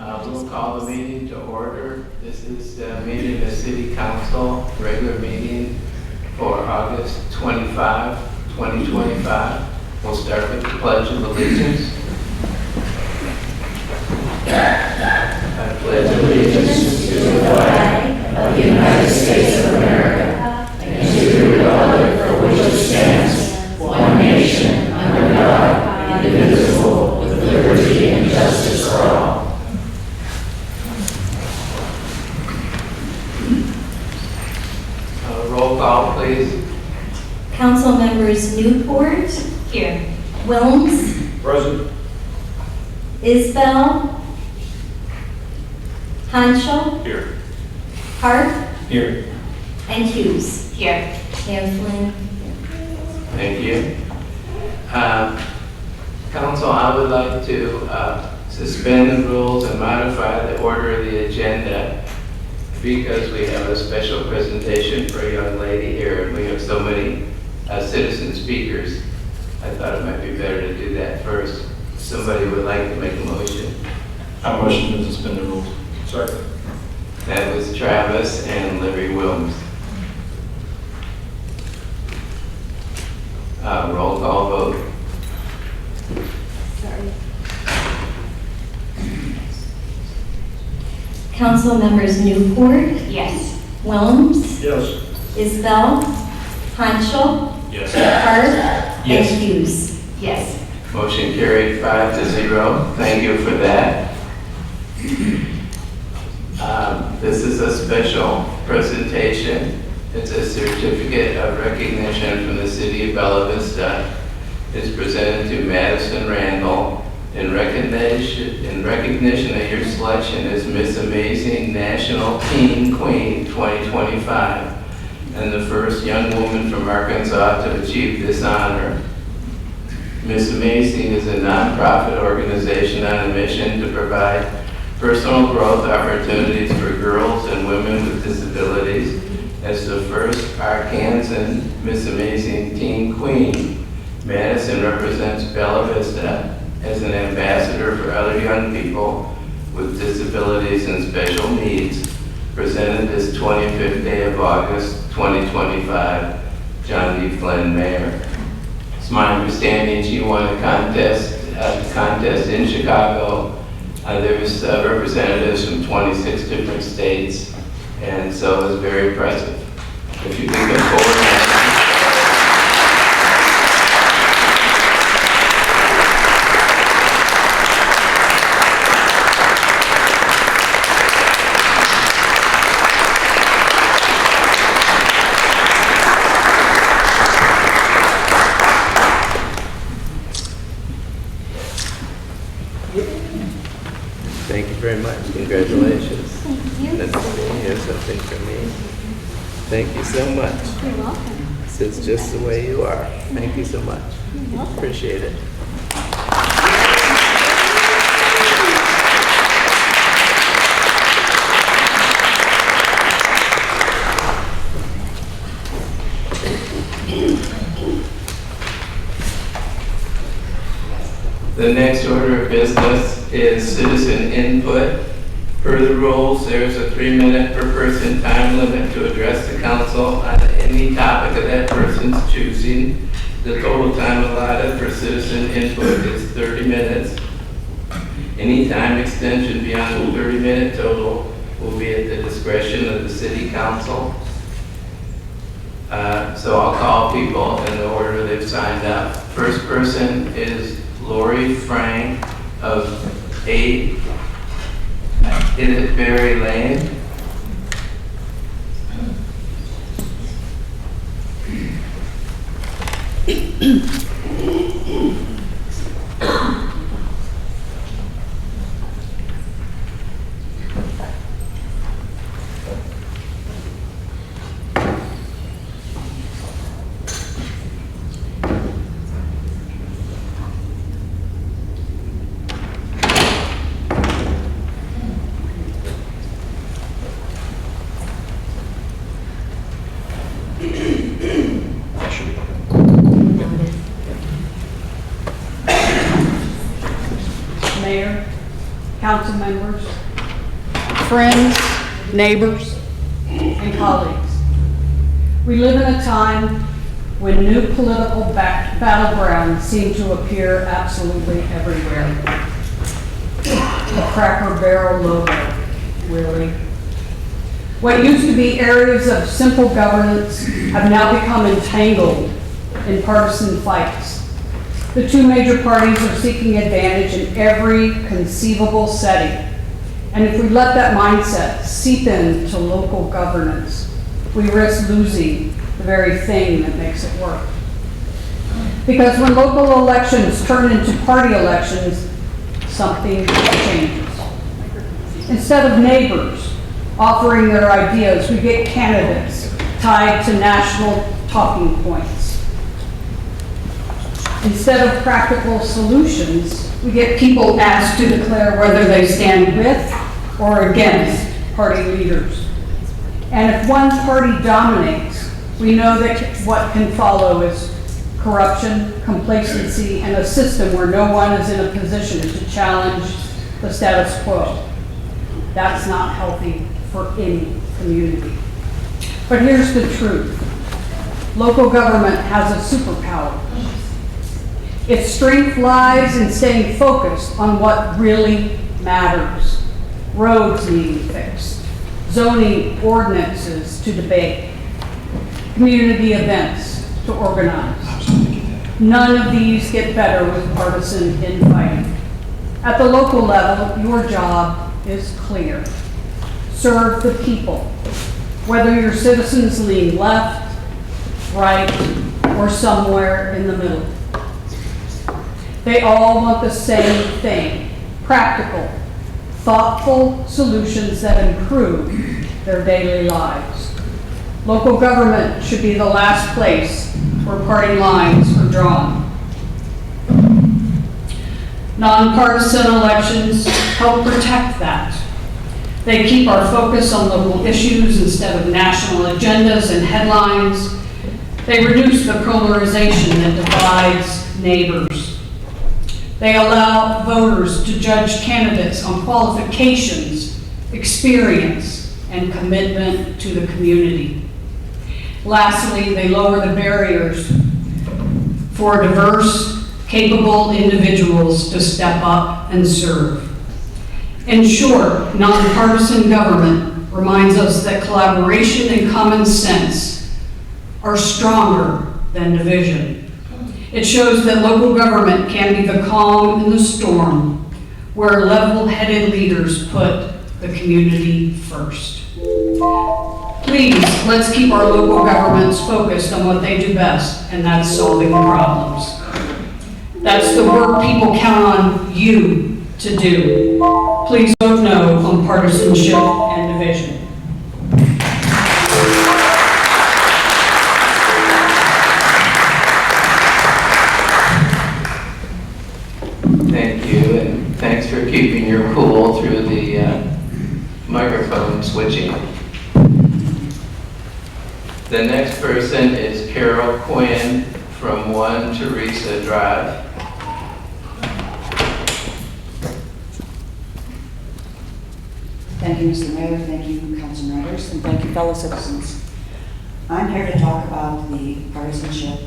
We'll call the meeting to order. This is the meeting of the City Council, regular meeting for August 25, 2025. We'll start with the Pledge of Allegiance. I pledge allegiance to the flag of the United States of America and to the republic for which it stands, one nation, under God, indivisible, with liberty and justice for all. Roll call, please. Council members Newport. Here. Wilms. Present. Isbell. Hanschel. Here. Hart. Here. And Hughes. Here. Mayor Flynn. Thank you. Council, I would like to suspend the rules and modify the order of the agenda because we have a special presentation for a young lady here and we have so many citizen speakers. I thought it might be better to do that first. Somebody would like to make a motion. I motion to suspend the rules. Second. That was Travis and Larry Wilms. Roll call vote. Sorry. Council members Newport. Yes. Wilms. Yes. Isbell. Hanschel. Yes. Hart. Yes. And Hughes. Yes. Motion carried 5-0. Thank you for that. This is a special presentation. It's a certificate of recognition from the City of Bella Vista. It's presented to Madison Randall in recognition of your selection as Miss Amazing National Teen Queen 2025 and the first young woman from Arkansas to achieve this honor. Miss Amazing is a nonprofit organization on a mission to provide personal growth opportunities for girls and women with disabilities. As the first Arkansan Miss Amazing Teen Queen, Madison represents Bella Vista as an ambassador for other young people with disabilities and special needs, presented this 25th day of August 2025, John D. Flynn, Mayor. It's my understanding she won a contest in Chicago. There was representatives from 26 different states, and so it was very impressive. If you can come forward. Thank you very much. Congratulations. Thank you. That's here's something for me. Thank you so much. You're welcome. This is just the way you are. Thank you so much. You're welcome. Appreciate it. The next order of business is citizen input. Per the rules, there's a 3-minute per person time limit to address the council on any topic of that person's choosing. The total time allotted for citizen input is 30 minutes. Any time extension beyond the 30-minute total will be at the discretion of the city council. So I'll call people in the order they've signed up. First person is Lori Frank of 8 Berry Lane. Mayor, council members, friends, neighbors, and colleagues. We live in a time when new political battlegrounds seem to appear absolutely everywhere. The Cracker Barrel logo, really. What used to be areas of simple governance have now become entangled in partisan fights. The two major parties are seeking advantage in every conceivable setting. And if we let that mindset seep into local governance, we risk losing the very thing that makes it work. Because when local elections turn into party elections, something changes. Instead of neighbors offering their ideas, we get candidates tied to national talking points. Instead of practical solutions, we get people asked to declare whether they stand with or against party leaders. And if one party dominates, we know that what can follow is corruption, complacency, and a system where no one is in a position to challenge the status quo. That's not healthy for any community. But here's the truth. Local government has a superpower. Its strength lies in staying focused on what really matters. Roads needing fixed, zoning ordinances to debate, community events to organize. None of these get better with partisan infighting. At the local level, your job is clear. Serve the people, whether your citizens lean left, right, or somewhere in the middle. They all want the same thing: practical, thoughtful solutions that improve their daily lives. Local government should be the last place where party lines are drawn. Nonpartisan elections help protect that. They keep our focus on local issues instead of national agendas and headlines. They reduce the polarization that divides neighbors. They allow voters to judge candidates on qualifications, experience, and commitment to the community. Lastly, they lower the barriers for diverse, capable individuals to step up and serve. In short, nonpartisan government reminds us that collaboration and common sense are stronger than division. It shows that local government can be the calm in the storm, where level-headed leaders put the community first. Please, let's keep our local governments focused on what they do best, and that's solving problems. That's the work people count on you to do. Please vote no on partisanship and division. Thank you, and thanks for keeping your cool through the microphone switching. The next person is Carol Quinn from 1 Teresa Drive. Thank you, Mr. Mayor, thank you, council members, and thank you, fellow citizens. I'm here to talk about the partisanship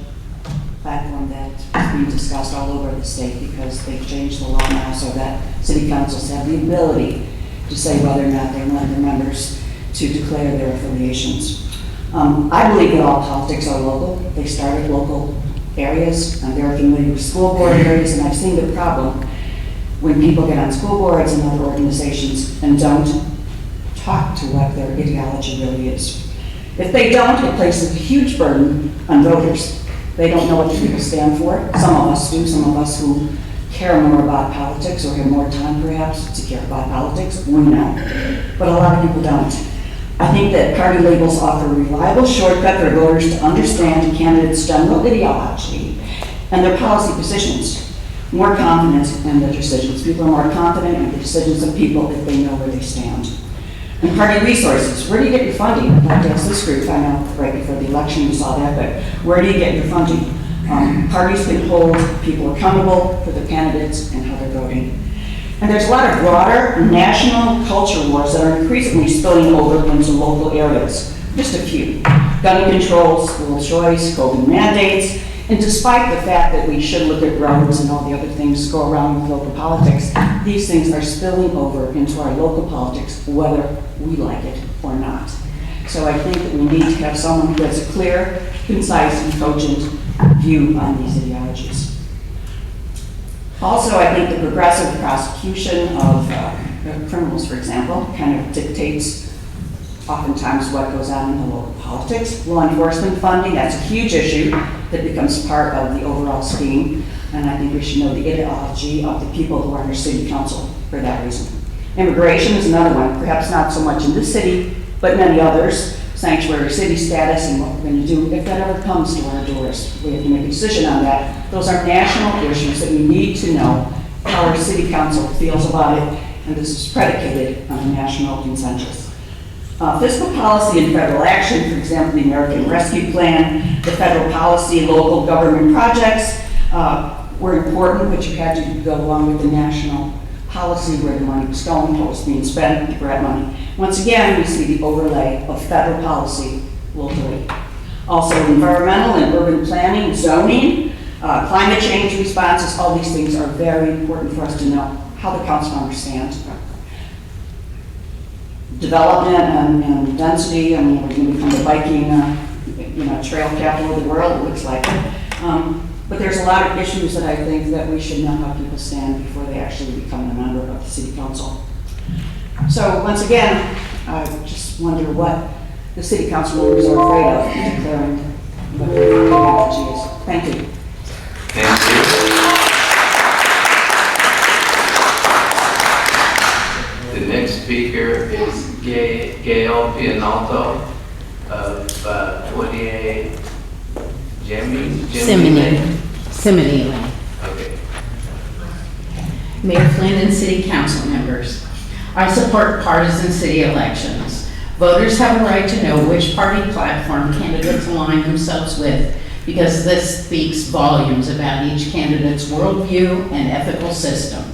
platform that's being discussed all over the state, because they've changed the law now so that city councils have the ability to say whether or not they want their members to declare their affiliations. I believe that all politics are local. They start at local areas. I'm very familiar with school board areas, and I've seen the problem when people get on school boards and other organizations and don't talk to what their ideology really is. If they don't, it places a huge burden on voters. They don't know what the people stand for. Some of us do, some of us who care more about politics or have more time perhaps to care about politics, we know. But a lot of people don't. I think that party labels offer a reliable shortcut for voters to understand a candidate's general ideology and their policy positions. More confident in their decisions. People are more confident in the decisions of people if they know where they stand. And party resources. Where do you get your funding? I'd like to ask this group. I know right before the election you saw that, but where do you get your funding? Parties can hold people accountable for their candidates and how they're voting. And there's a lot of broader national culture wars that are increasingly spilling over into local areas. Just a few. Gun control, school choice, COVID mandates, and despite the fact that we should look at roads and all the other things go around with local politics, these things are spilling over into our local politics, whether we like it or not. So I think that we need to have someone who has a clear, concise, and cogent view on these ideologies. Also, I think the progressive prosecution of criminals, for example, kind of dictates oftentimes what goes on in the local politics. Law enforcement funding, that's a huge issue that becomes part of the overall scheme. And I think we should know the ideology of the people who are in our city council for that reason. Immigration is another one, perhaps not so much in this city, but many others. Sanctuary city status and what we're going to do if that ever comes to our doors. We have to make a decision on that. Those are national issues that we need to know how our city council feels about it, and this is predicated on a national consensus. Fiscal policy and federal action, for example, the American Rescue Plan, the federal policy, local government projects were important, but you had to go along with the national policy where the money was going, how it was being spent, the grant money. Once again, we see the overlay of federal policy locally. Also, environmental and urban planning, zoning, climate change responses, all these things are very important for us to know how the council understands. Development and density, I mean, we're going to become the biking trail capital of the world, it looks like it. But there's a lot of issues that I think that we should know how people stand before they actually become a member of the city council. So once again, I just wonder what the city council members are afraid of in declaring what their ideology is. Thank you. Thank you. The next speaker is Gail Pianalto of 48 Simony. Okay. Mayor Flynn and City Council members, I support partisan city elections. Voters have a right to know which party platform candidates align themselves with because this speaks volumes about each candidate's worldview and ethical system.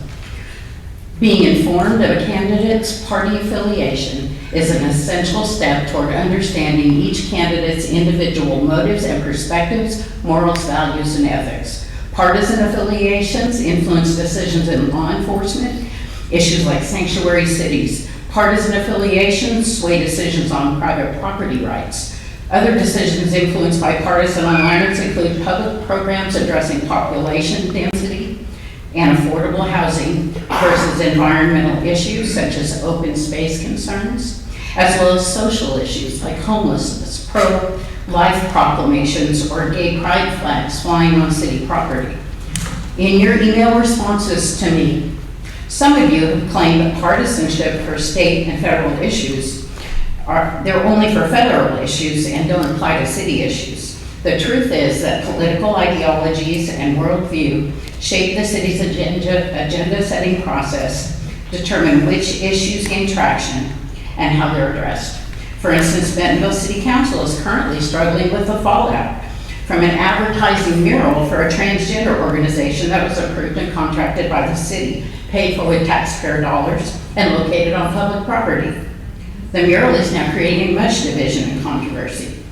Being informed of a candidate's party affiliation is an essential step toward understanding each candidate's individual motives and perspectives, morals, values, and ethics. Partisan affiliations influence decisions in law enforcement, issues like sanctuary cities. Partisan affiliations sway decisions on private property rights. Other decisions influenced by partisan alignments include public programs addressing population density and affordable housing versus environmental issues such as open space concerns, as well as social issues like homelessness, pro-life proclamations, or gay pride flags flying on city property. In your email responses to me, some of you have claimed that partisanship for state and federal issues they're only for federal issues and don't apply to city issues. The truth is that political ideologies and worldview shape the city's agenda-setting process, determine which issues gain traction, and how they're addressed. For instance, Bentonville City Council is currently struggling with the fallout from an advertising mural for a transgender organization that was approved and contracted by the city, paid for with taxpayer dollars, and located on public property. The mural is now creating much division and controversy.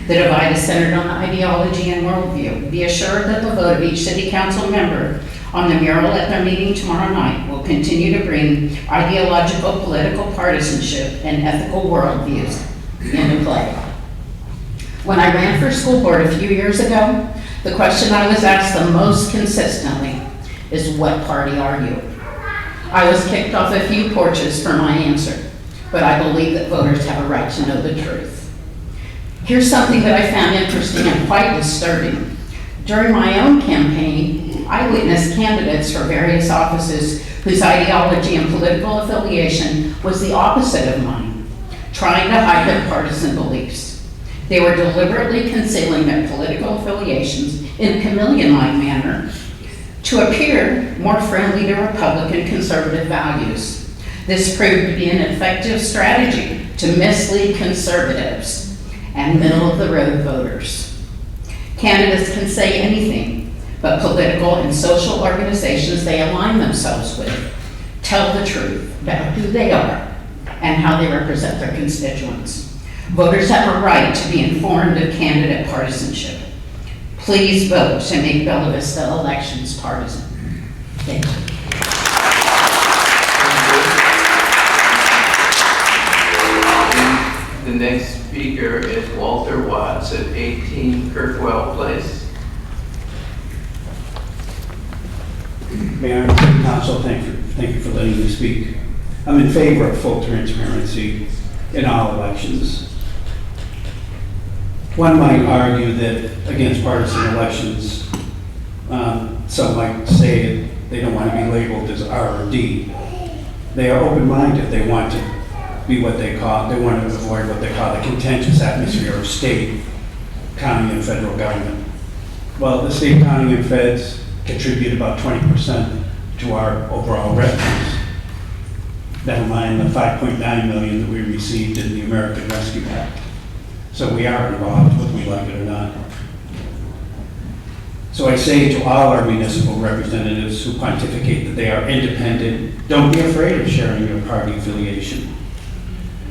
The divide is centered on ideology and worldview. Be assured that the vote of each city council member on the mural at their meeting tomorrow night will continue to bring ideological, political partisanship, and ethical worldviews into play. When I ran for school board a few years ago, the question I was asked the most consistently is, what party are you? I was kicked off a few porches for my answer, but I believe that voters have a right to know the truth. Here's something that I found interesting and quite disturbing. During my own campaign, I witnessed candidates for various offices whose ideology and political affiliation was the opposite of mine, trying to hide their partisan beliefs. They were deliberately concealing their political affiliations in a chameleon-like manner to appear more friendly to Republican conservative values. This proved to be an effective strategy to mislead conservatives and middle-of-the-road voters. Candidates can say anything, but political and social organizations they align themselves with tell the truth about who they are and how they represent their constituents. Voters have a right to be informed of candidate partisanship. Please vote to make Bella Vista elections partisan. Thank you. The next speaker is Walter Watts at 18 Kirkwell Place. Mayor and City Council, thank you for letting me speak. I'm in favor of full transparency in all elections. One might argue that against partisan elections, some might say they don't want to be labeled as R or D. They are open-minded. They want to be what they want to avoid what they call the contentious atmosphere of state, county, and federal government. Well, the state, county, and feds contribute about 20% to our overall revenues. Never mind the $5.9 million that we received in the American Rescue Act. So we are involved, whether we like it or not. So I say to all our municipal representatives who pontificate that they are independent, don't be afraid of sharing your party affiliation.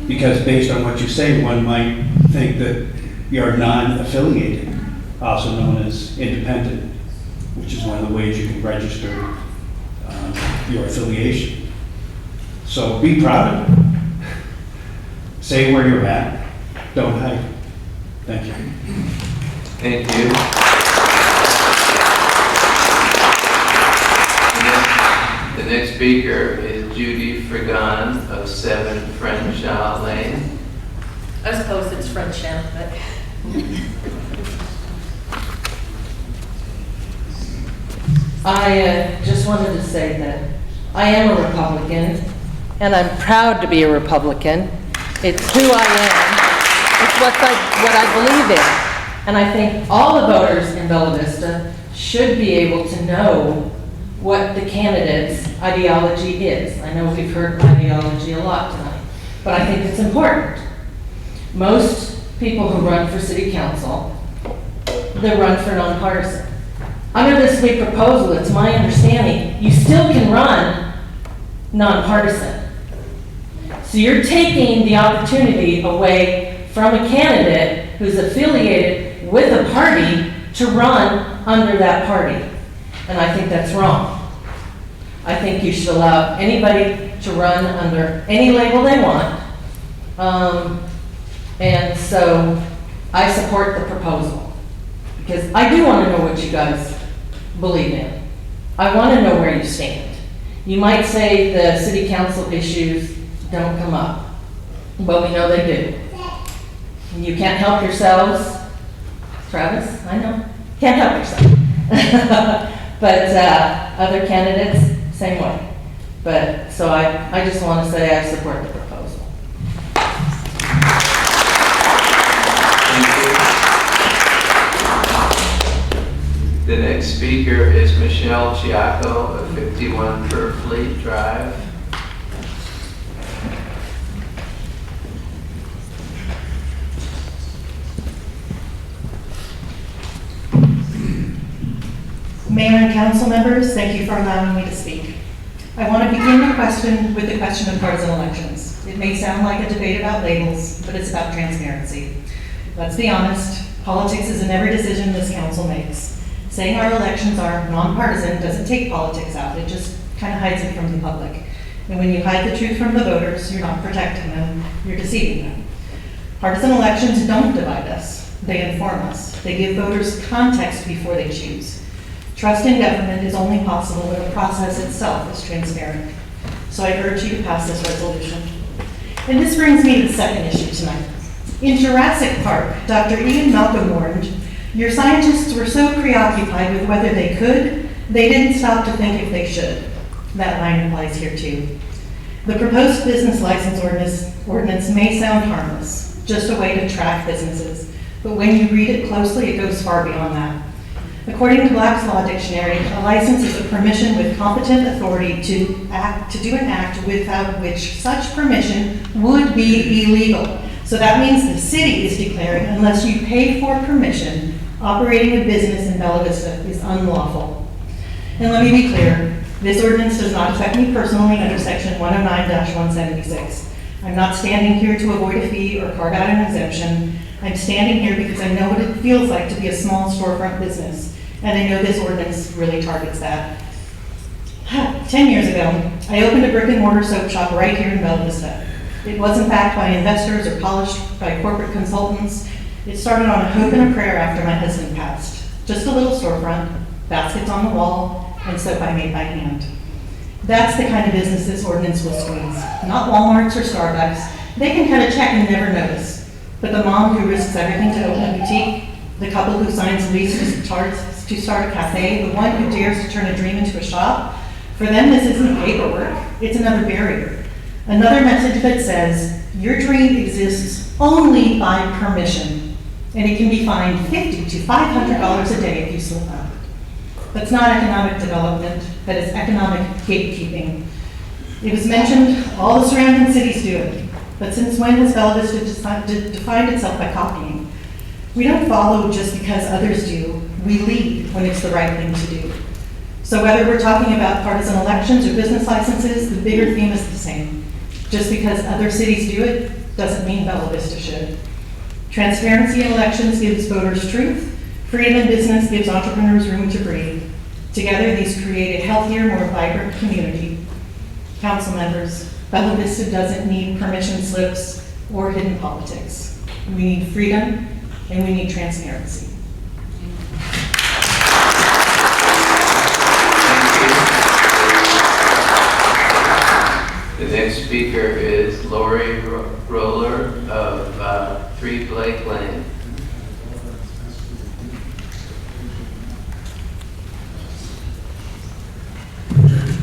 Because based on what you say, one might think that you're non-affiliated, also known as independent, which is one of the ways you can register your affiliation. So be proud of it. Say where you're at. Don't hide. Thank you. Thank you. The next speaker is Judy Frigon of 7 Crenshaw Lane. I suppose it's French now, but. I just wanted to say that I am a Republican, and I'm proud to be a Republican. It's who I am. It's what I believe in. And I think all the voters in Bella Vista should be able to know what the candidate's ideology is. I know we've heard ideology a lot tonight, but I think it's important. Most people who run for city council, they run for nonpartisan. Under this big proposal, it's my understanding, you still can run nonpartisan. So you're taking the opportunity away from a candidate who's affiliated with a party to run under that party. And I think that's wrong. I think you should allow anybody to run under any label they want. And so I support the proposal because I do want to know what you guys believe in. I want to know where you stand. You might say the city council issues don't come up, but we know they do. You can't help yourselves. Travis, I know, can't help yourself. But other candidates, same way. But so I just want to say I support the proposal. The next speaker is Michelle Chiacco of 51 Purfleet Drive. Mayor and council members, thank you for allowing me to speak. I want to begin with the question of partisan elections. It may sound like a debate about labels, but it's about transparency. Let's be honest, politics is in every decision this council makes. Saying our elections are nonpartisan doesn't take politics out, it just kind of hides it from the public. And when you hide the truth from the voters, you're not protecting them, you're deceiving them. Partisan elections don't divide us, they inform us. They give voters context before they choose. Trust in government is only possible when the process itself is transparent. So I urge you to pass this resolution. And this brings me to the second issue tonight. In Jurassic Park, Dr. Ian Malcolm warned, your scientists were so preoccupied with whether they could, they didn't stop to think if they should. That line applies here too. The proposed business license ordinance may sound harmless, just a way to track businesses. But when you read it closely, it goes far beyond that. According to Black's Law Dictionary, a license is a permission with competent authority to do an act without which such permission would be illegal. So that means the city is declaring, unless you pay for permission, operating a business in Bella Vista is unlawful. And let me be clear, This ordinance does not affect me personally under section 109-176. I'm not standing here to avoid a fee or carve out an exemption. I'm standing here because I know what it feels like to be a small storefront business, and I know this ordinance really targets that. 10 years ago, I opened a brick and mortar soap shop right here in Bella Vista. It wasn't backed by investors or polished by corporate consultants. It started on a hope and a prayer after my husband passed. Just a little storefront, baskets on the wall, and soap I made by hand. That's the kind of business this ordinance will squeeze. Not Walmart's or Starbucks. They can cut a check and never notice. But the mom who risks everything to open a boutique, the couple who signs a lease to start a cafe, the one who dares to turn a dream into a shop, for them this isn't paperwork, it's another barrier. Another message that says, your dream exists only by permission, and it can be fined $50 to $500 a day if you slip up. That's not economic development, that is economic gatekeeping. It was mentioned all the surrounding cities do it, but since when has Bella Vista defined itself by copying? We don't follow just because others do, we lead when it's the right thing to do. So whether we're talking about partisan elections or business licenses, the bigger theme is the same. Just because other cities do it, doesn't mean Bella Vista should. Transparency in elections gives voters truth. Freedom in business gives entrepreneurs room to breathe. Together, these create a healthier, more vibrant community. Council members, Bella Vista doesn't need permission slips or hidden politics. We need freedom and we need transparency. The next speaker is Lori Roller of 3 Blake Lane.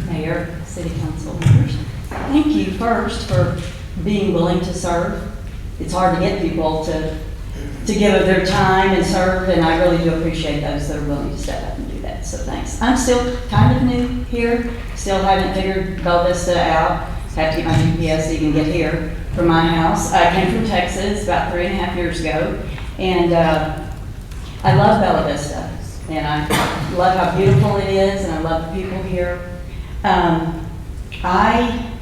Mayor, City Council members, thank you first for being willing to serve. It's hard to get people to give of their time and serve, and I really do appreciate those that are willing to step up and do that, so thanks. I'm still kind of new here, still haven't figured Bella Vista out. Had to get my GPS to even get here from my house. I came from Texas about 3.5 years ago, and I love Bella Vista, and I love how beautiful it is, and I love the people here. I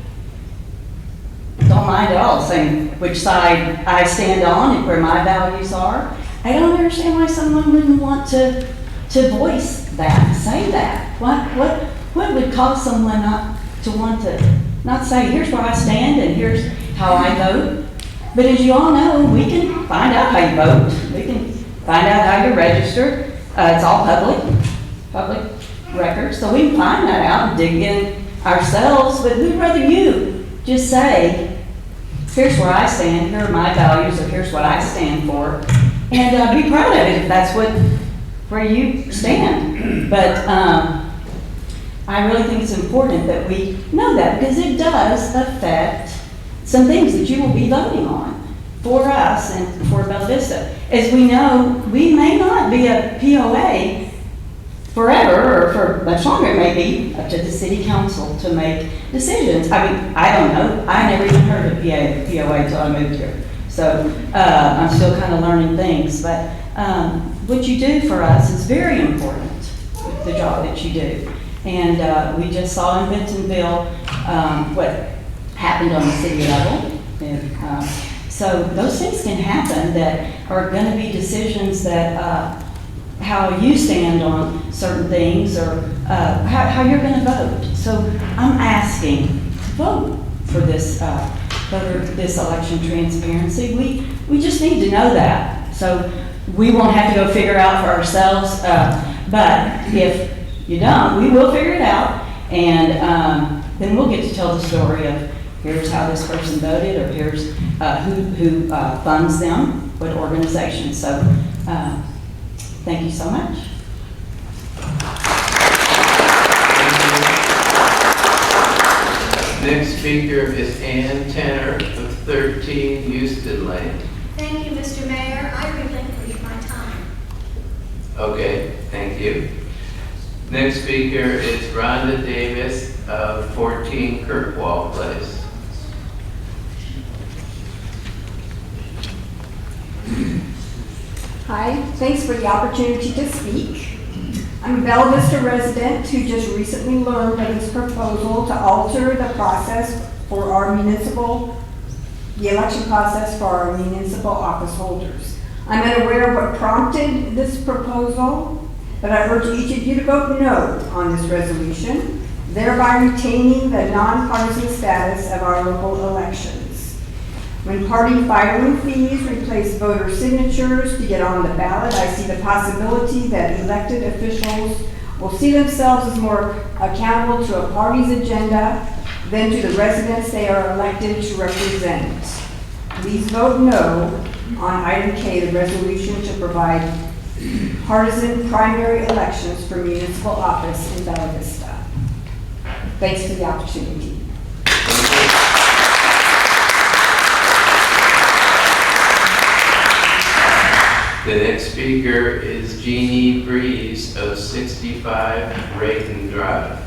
don't mind at all saying which side I stand on and where my values are. I don't understand why someone wouldn't want to voice that, say that. What would cause someone not to want to not say, here's where I stand and here's how I vote? But as you all know, we can find out how you vote. We can find out how you're registered. It's all public records, so we can find that out and dig in ourselves, but we'd rather you just say, here's where I stand, here are my values, or here's what I stand for, and be proud of it if that's where you stand. But I really think it's important that we know that, because it does affect some things that you will be voting on for us and for Bella Vista. As we know, we may not be a POA forever, or for much longer. It may be up to the city council to make decisions. I mean, I don't know. I never even heard of POA until I moved here. So I'm still kind of learning things. But what you do for us is very important, the job that you do. And we just saw in Bentonville what happened on the city level. And, so those things can happen that are going to be decisions that how you stand on certain things, or how you're going to vote. So I'm asking to vote for this this election transparency. We just need to know that. So we won't have to go figure out for ourselves. But if you don't, we will figure it out, and then we'll get to tell the story of here's how this person voted, or here's who funds them, what organization. So thank you so much. Next speaker is Ann Tanner of 13 Houston Lane. Thank you, Mr. Mayor. I relinquish my time. Okay, thank you. Next speaker is Rhonda Davis of 14 Kirkwall Place. Hi, thanks for the opportunity to speak. I'm a Bella Vista resident who just recently learned of this proposal to alter the process for our the election process for our municipal office holders. I'm unaware of what prompted this proposal, but I urge each of you to vote no on this resolution, thereby retaining the nonpartisan status of our local elections. When party filing fees replace voter signatures to get on the ballot, I see the possibility that elected officials will see themselves as more accountable to a party's agenda than to the residents they are elected to represent. Please vote no on item K, the resolution to provide partisan primary elections for municipal office in Bella Vista. Thanks for the opportunity. The next speaker is Jeannie Breeze of 65 Rayton Drive.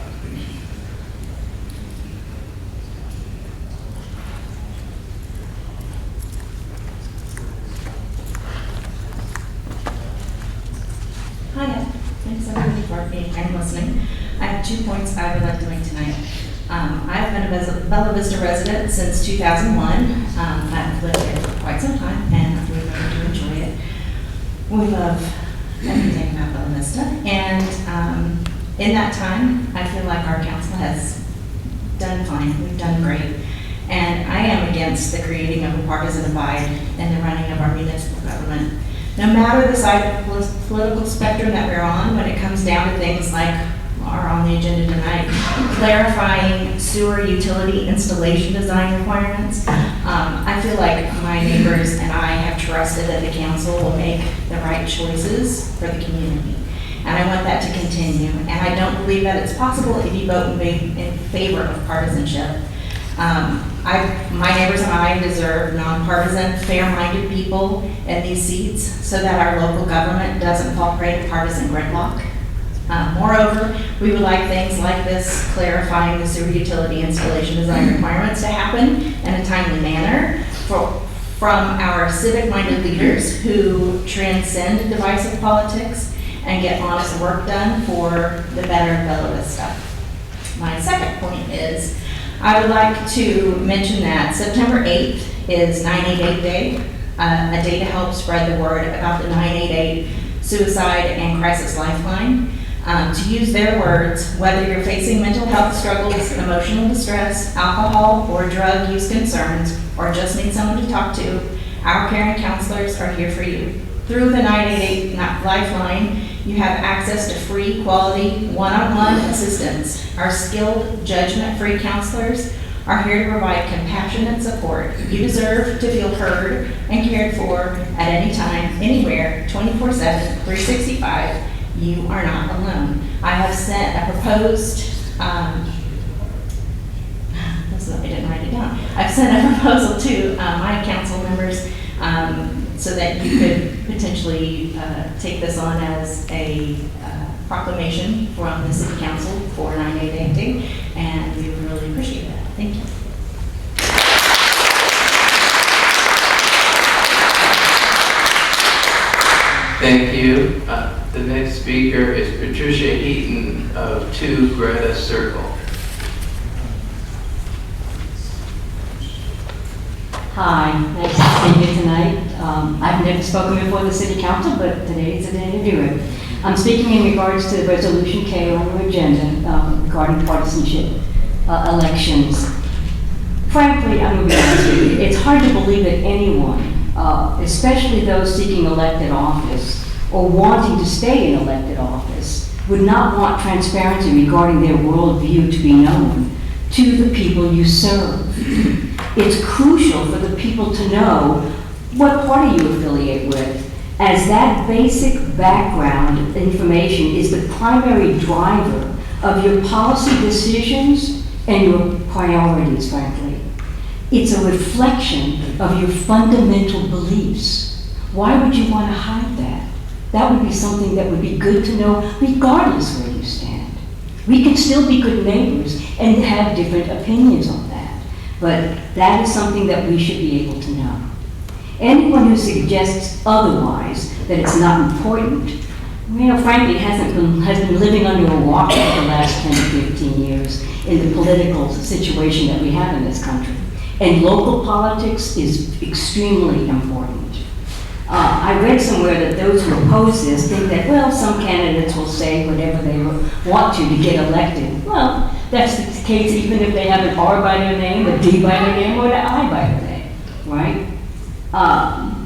Hi, thanks everybody for being here and listening. I have 2 points I would like to make tonight. I've been a Bella Vista resident since 2001. I've lived here for quite some time and we've learned to enjoy it. We love everything about Bella Vista, and in that time, I feel like our council has done fine. We've done great. And I am against the creating of a partisan divide in the running of our municipal government. No matter the side of the political spectrum that we're on, when it comes down to things like are on the agenda tonight, clarifying sewer utility installation design requirements, I feel like my neighbors and I have trusted that the council will make the right choices for the community. And I want that to continue. And I don't believe that it's possible if you vote in favor of partisanship. My neighbors and I deserve nonpartisan, fair-minded people in these seats so that our local government doesn't fall prey to partisan gridlock. Moreover, we would like things like this, clarifying the sewer utility installation design requirements, to happen in a timely manner from our civic-minded leaders who transcend divisive politics and get honest work done for the better of Bella Vista. My second point is, I would like to mention that September 8th is 988 Day, a day to help spread the word about the 988 Suicide and Crisis Lifeline. To use their words, whether you're facing mental health struggles, emotional distress, alcohol or drug use concerns, or just need someone to talk to, our caring counselors are here for you. Through the 988 Lifeline, you have access to free, quality, one-on-one assistance. Our skilled, judgment-free counselors are here to provide compassionate support. You deserve to feel heard and cared for at any time, anywhere, 24/7, 365. You are not alone. I have sent a proposed, I didn't write it down. I've sent a proposal to my council members so that you could potentially take this on as a proclamation from the city council for 988 Day, and we would really appreciate that. Thank you. Thank you. The next speaker is Patricia Heaton of 2 Greta Circle. Hi, nice to see you tonight. I've never spoken before the City Council, but today is the day to do it. I'm speaking in regards to the Resolution K on your agenda regarding partisanship elections. Frankly, I'm going to be honest with you, it's hard to believe that anyone, especially those seeking elected office or wanting to stay in elected office, would not want transparency regarding their worldview to be known to the people you serve. It's crucial for the people to know what party you affiliate with, as that basic background information is the primary driver of your policy decisions and your priorities, frankly. It's a reflection of your fundamental beliefs. Why would you want to hide that? That would be something that would be good to know regardless where you stand. We can still be good neighbors and have different opinions on that, but that is something that we should be able to know. Anyone who suggests otherwise, that it's not important, frankly, has been living under a rock for the last 10 to 15 years in the political situation that we have in this country. And local politics is extremely important. I read somewhere that those who oppose this think that, well, some candidates will say whatever they want to get elected. Well, that's the case even if they have an R by their name, a D by their name, or an I by their name, right?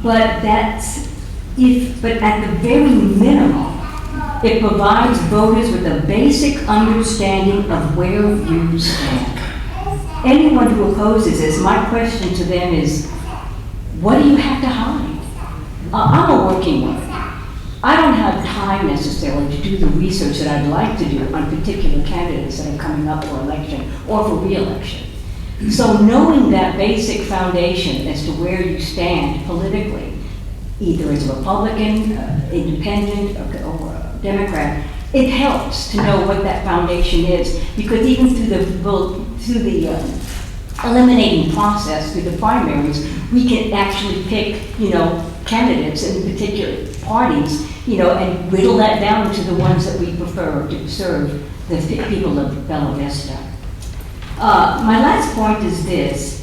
But at the very minimum, it provides voters with a basic understanding of where you stand. Anyone who opposes this, my question to them is, what do you have to hide? I'm a working woman. I don't have time necessarily to do the research that I'd like to do on particular candidates that are coming up for election or for re-election. So knowing that basic foundation as to where you stand politically, either as a Republican, independent, or a Democrat, it helps to know what that foundation is, because even through the eliminating process, through the primaries, we can actually pick, candidates in particular parties, and whittle that down to the ones that we prefer to serve the people of Bella Vista. My last point is this.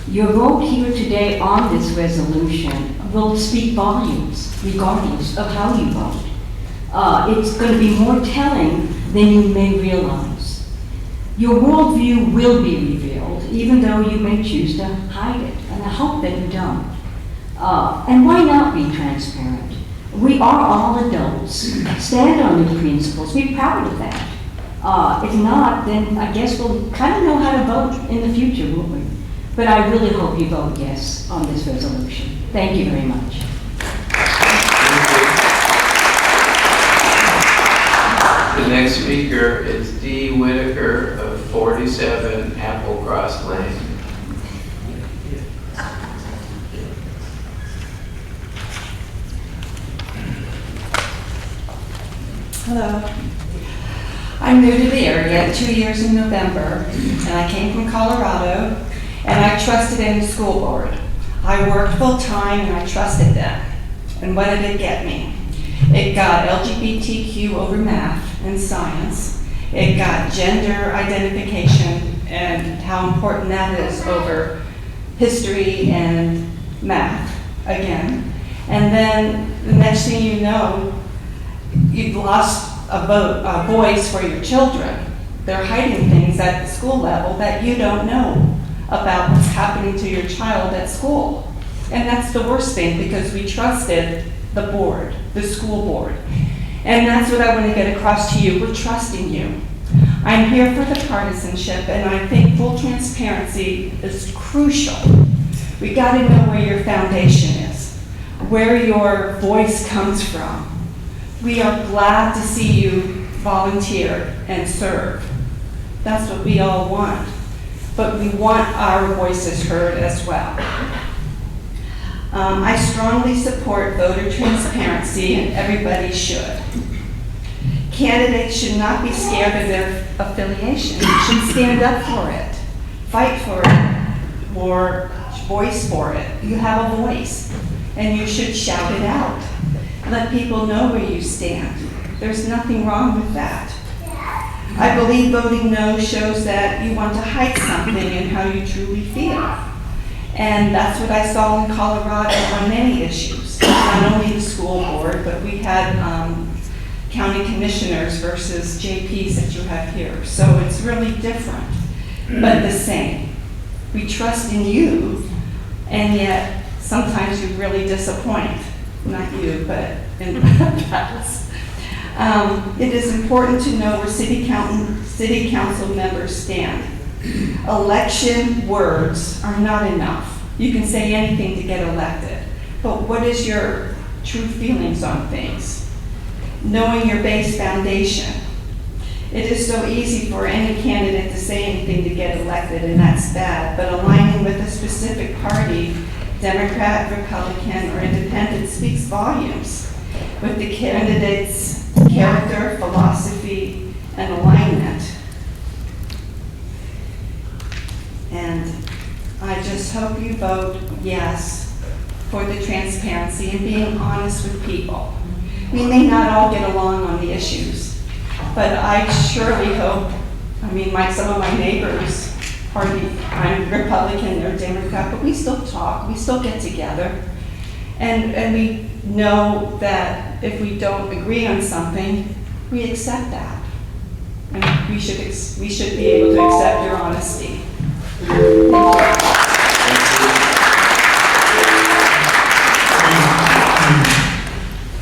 Your vote here today on this resolution will speak volumes, regardless of how you vote. It's going to be more telling than you may realize. Your worldview will be revealed, even though you may choose to hide it, and I hope that you don't. And why not be transparent? We are all adults. Stand on your principles. Be proud of that. If not, then I guess we'll kind of know how to vote in the future, won't we? But I really hope you vote yes on this resolution. Thank you very much. The next speaker is Dee Whitaker of 47 Applecross Lane. Hello. I'm new to the area, 2 years in November, and I came from Colorado, and I trusted in the school board. I worked full-time and I trusted them. And what did it get me? It got LGBTQ over math and science. It got gender identification and how important that is over history and math again. And then the next thing you know, you've lost a voice for your children. They're hiding things at the school level that you don't know about what's happening to your child at school. And that's the worst thing, because we trusted the board, the school board. And that's what I want to get across to you. We're trusting you. I'm here for the partisanship, and I think full transparency is crucial. We got to know where your foundation is, where your voice comes from. We are glad to see you volunteer and serve. That's what we all want. But we want our voices heard as well. I strongly support voter transparency, and everybody should. Candidates should not be scared of their affiliation. You should stand up for it, fight for it, or voice for it. You have a voice, and you should shout it out. Let people know where you stand. There's nothing wrong with that. I believe voting no shows that you want to hide something and how you truly feel. And that's what I saw in Colorado on many issues. Not only the school board, but we had county commissioners versus JPs that you have here. So it's really different, but the same. We trust in you, and yet sometimes you really disappoint. Not you, but in us. It is important to know where city council members stand. Election words are not enough. You can say anything to get elected, but what is your true feelings on things? Knowing your base foundation. It is so easy for any candidate to say anything to get elected, and that's bad, but aligning with a specific party, Democrat, Republican, or Independent, speaks volumes with the candidate's character, philosophy, and alignment. And I just hope you vote yes for the transparency and being honest with people. We may not all get along on the issues, but I surely hope, some of my neighbors, I'm Republican, they're Democrat, but we still talk, we still get together. And we know that if we don't agree on something, we accept that. And we should be able to accept your honesty.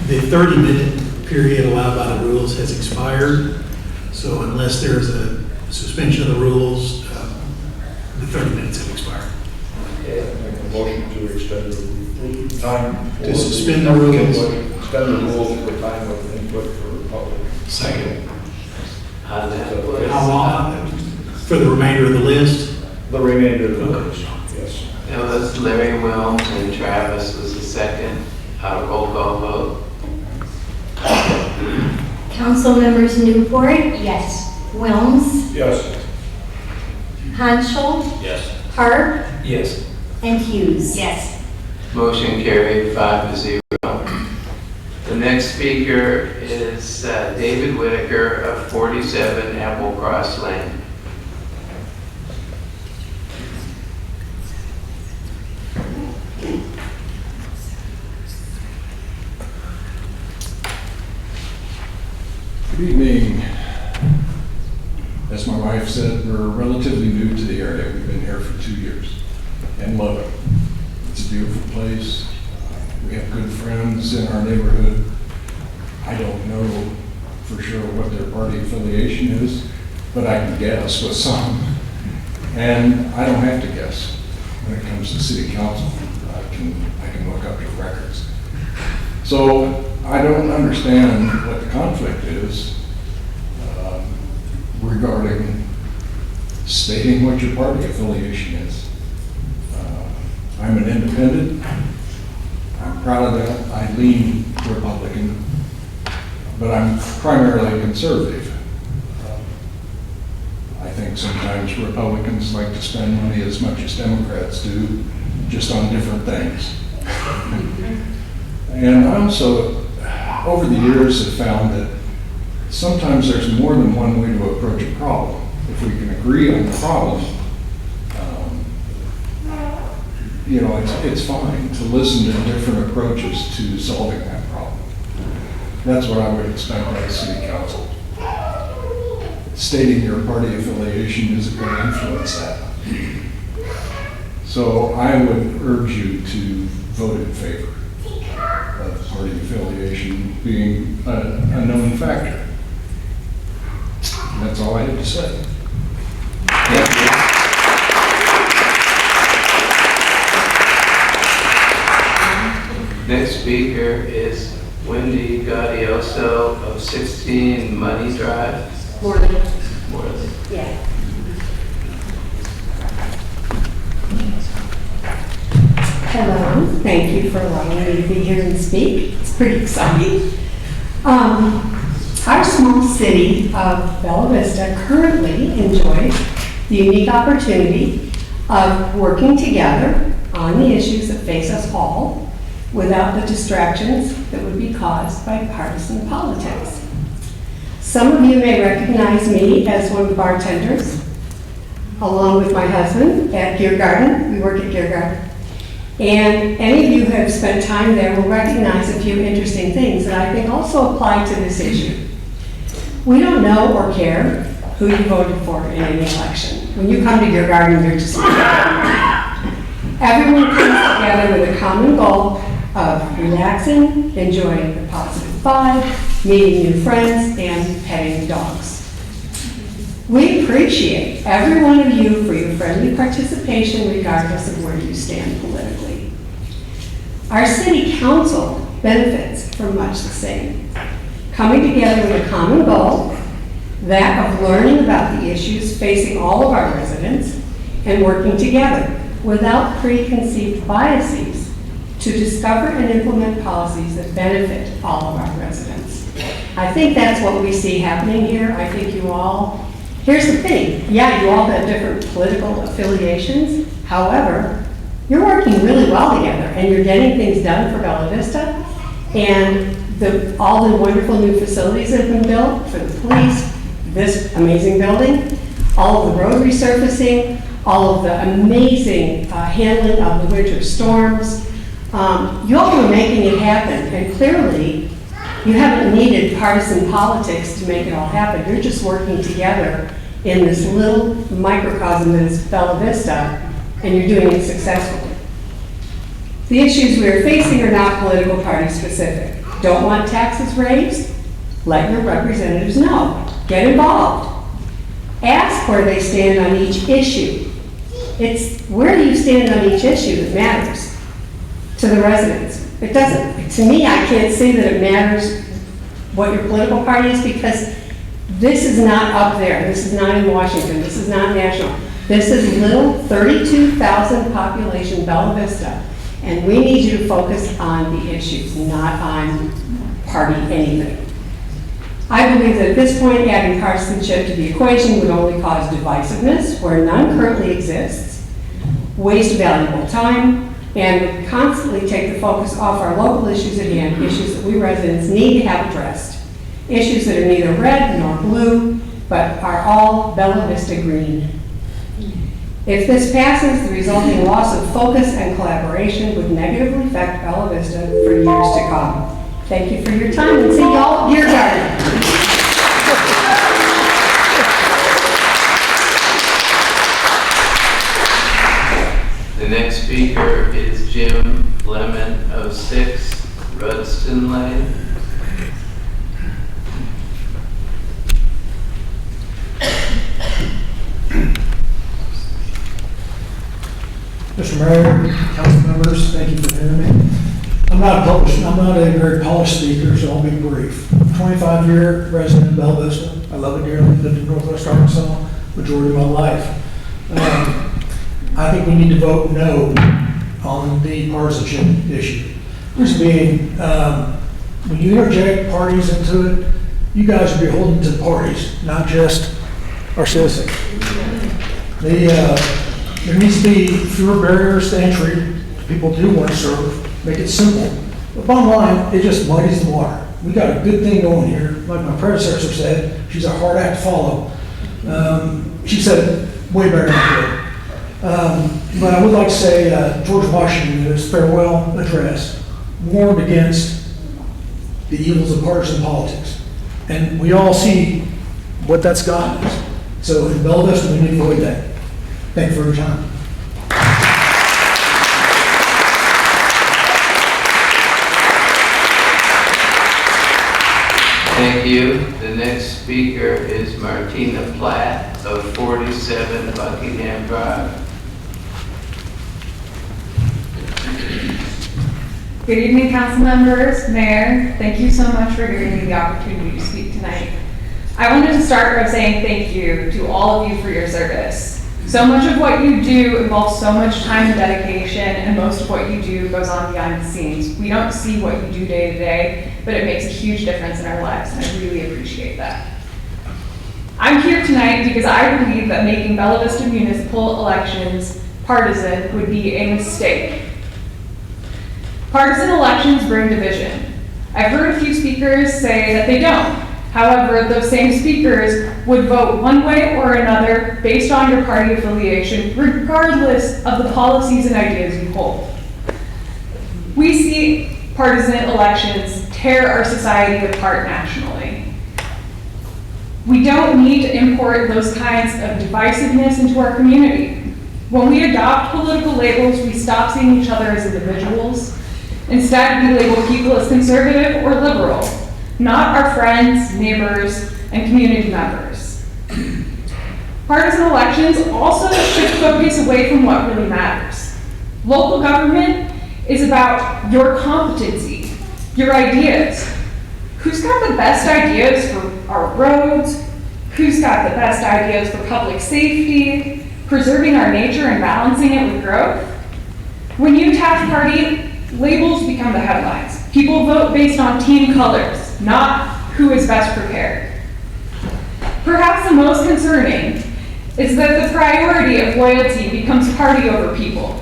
The 30-minute period allowed by the rules has expired, so unless there's a suspension of the rules, the 30 minutes have expired. Make a motion to extend the time. To suspend the rules. Extend the rules for time of input for the public. Second. That How long? For the remainder of the list? The remainder of the list, yes. It was Larry Wilms and Travis was the second. Roll call vote. Council members Newport? Yes. Wilms? Yes. Hanschel? Yes. Harp? Yes. And Hughes? Yes. Motion carried 5-0. The next speaker is David Whitaker of 47 Apple Cross Lane. Good evening. As my wife said, we're relatively new to the area. We've been here for 2 years and love it. It's a beautiful place. We have good friends in our neighborhood. I don't know for sure what their party affiliation is, but I can guess with some. And I don't have to guess when it comes to city council. I can look up your records. So I don't understand what the conflict is regarding stating what your party affiliation is. I'm an independent. I'm proud of that. I lean Republican, but I'm primarily conservative. I think sometimes Republicans like to spend money as much as Democrats do, just on different things. And I also, over the years, have found that sometimes there's more than one way to approach a problem. If we can agree on the problem, it's fine to listen to different approaches to solving that problem. That's what I would expect out of city council. Stating your party affiliation isn't going to influence that. So I would urge you to vote in favor of party affiliation being a known factor. That's all I have to say. Next speaker is Wendy Gaudioso of 16 Money Drive. Morley. Morley. Yeah. Hello, thank you for allowing me to be here and speak. It's pretty exciting. Our small city of Bella Vista currently enjoys the unique opportunity of working together on the issues that face us all without the distractions that would be caused by partisan politics. Some of you may recognize me as one of the bartenders, along with my husband at Gear Garden. We work at Gear Garden. And any of you who have spent time there will recognize a few interesting things that I think also apply to this issue. We don't know or care who you voted for in any election. When you come to Gear Garden, you're just everyone comes together with a common goal of relaxing, enjoying the positive vibe, meeting new friends, and petting dogs. We appreciate every one of you for your friendly participation regardless of where you stand politically. Our city council benefits from much the same. Coming together with a common goal, that of learning about the issues facing all of our residents and working together without preconceived biases to discover and implement policies that benefit all of our residents. I think that's what we see happening here. I think you all, here's the thing, yeah, you all have different political affiliations. However, you're working really well together and you're getting things done for Bella Vista. And all the wonderful new facilities that have been built for the police, this amazing building, all of the road resurfacing, all of the amazing handling of the winter storms. You all were making it happen, and clearly, you haven't needed partisan politics to make it all happen. You're just working together in this little microcosm that is Bella Vista, and you're doing it successfully. The issues we are facing are not political party specific. Don't want taxes raised? Let your representatives know. Get involved. Ask where they stand on each issue. It's where do you stand on each issue that matters to the residents. It doesn't. To me, I can't say that it matters what your political party is, because this is not up there. This is not in Washington. This is not national. This is little 32,000 population Bella Vista. And we need you to focus on the issues, not on party anything. I believe that at this point, adding partisanship to the equation would only cause divisiveness where none currently exists, waste valuable time, and would constantly take the focus off our local issues at hand, issues that we residents need to have addressed, issues that are neither red nor blue, but are all Bella Vista green. If this passes, the resulting loss of focus and collaboration would negatively affect Bella Vista for years to come. Thank you for your time, and see y'all at Deer Garden. The next speaker is Jim Lemon of 6 Rudston Lane. Mr. Mayor, council members, thank you for hearing me. I'm not a very polished speaker, so I'll be brief. 25-year resident of Bella Vista. I love it dearly, lived in Northwest Arkansas majority of my life. I think we need to vote no on the partisanship issue. Reason being, when you interject parties into it, you guys are beholden to the parties, not just our citizens. There needs to be fewer barriers to entry to people who do want to serve, make it simple. But bottom line, it just muddies the water. We got a good thing going here. Like my predecessor said, she's a hard act to follow. She said it way better than I did. But I would like to say George Washington, in his farewell address, warned against the evils of partisan politics. And we all see what that's gotten us. So in Bella Vista, we need to avoid that. Thank you for your time. Thank you. The next speaker is Martina Platt of 47 Buckingham Drive. Good evening, council members, mayor. Thank you so much for giving me the opportunity to speak tonight. I wanted to start by saying thank you to all of you for your service. So much of what you do involves so much time and dedication, and most of what you do goes on behind the scenes. We don't see what you do day to day, but it makes a huge difference in our lives, and I really appreciate that. I'm here tonight because I believe that making Bella Vista municipal elections partisan would be a mistake. Partisan elections bring division. I've heard a few speakers say that they don't. However, those same speakers would vote one way or another based on your party affiliation, regardless of the policies and ideas you hold. We see partisan elections tear our society apart nationally. We don't need to import those kinds of divisiveness into our community. When we adopt political labels, we stop seeing each other as individuals. Instead, we label people as conservative or liberal, not our friends, neighbors, and community members. Partisan elections also shift focus away from what really matters. Local government is about your competency, your ideas. Who's got the best ideas for our roads? Who's got the best ideas for public safety, preserving our nature and balancing it with growth? When you attach party, labels become the headlines. People vote based on team colors, not who is best prepared. Perhaps the most concerning is that the priority of loyalty becomes party over people.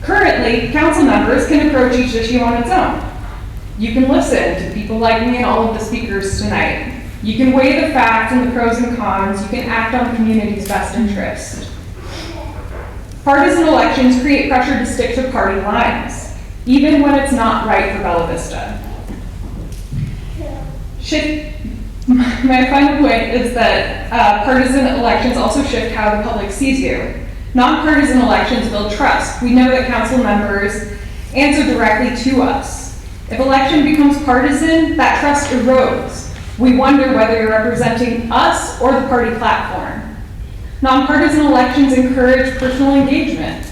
Currently, council members can approach each issue on its own. You can listen to people like me and all of the speakers tonight. You can weigh the facts and the pros and cons. You can act on the community's best interest. Partisan elections create pressure to stick to party lines, even when it's not right for Bella Vista. My final point is that partisan elections also shift how the public sees you. Nonpartisan elections build trust. We know that council members answer directly to us. If election becomes partisan, that trust erodes. We wonder whether you're representing us or the party platform. Nonpartisan elections encourage personal engagement.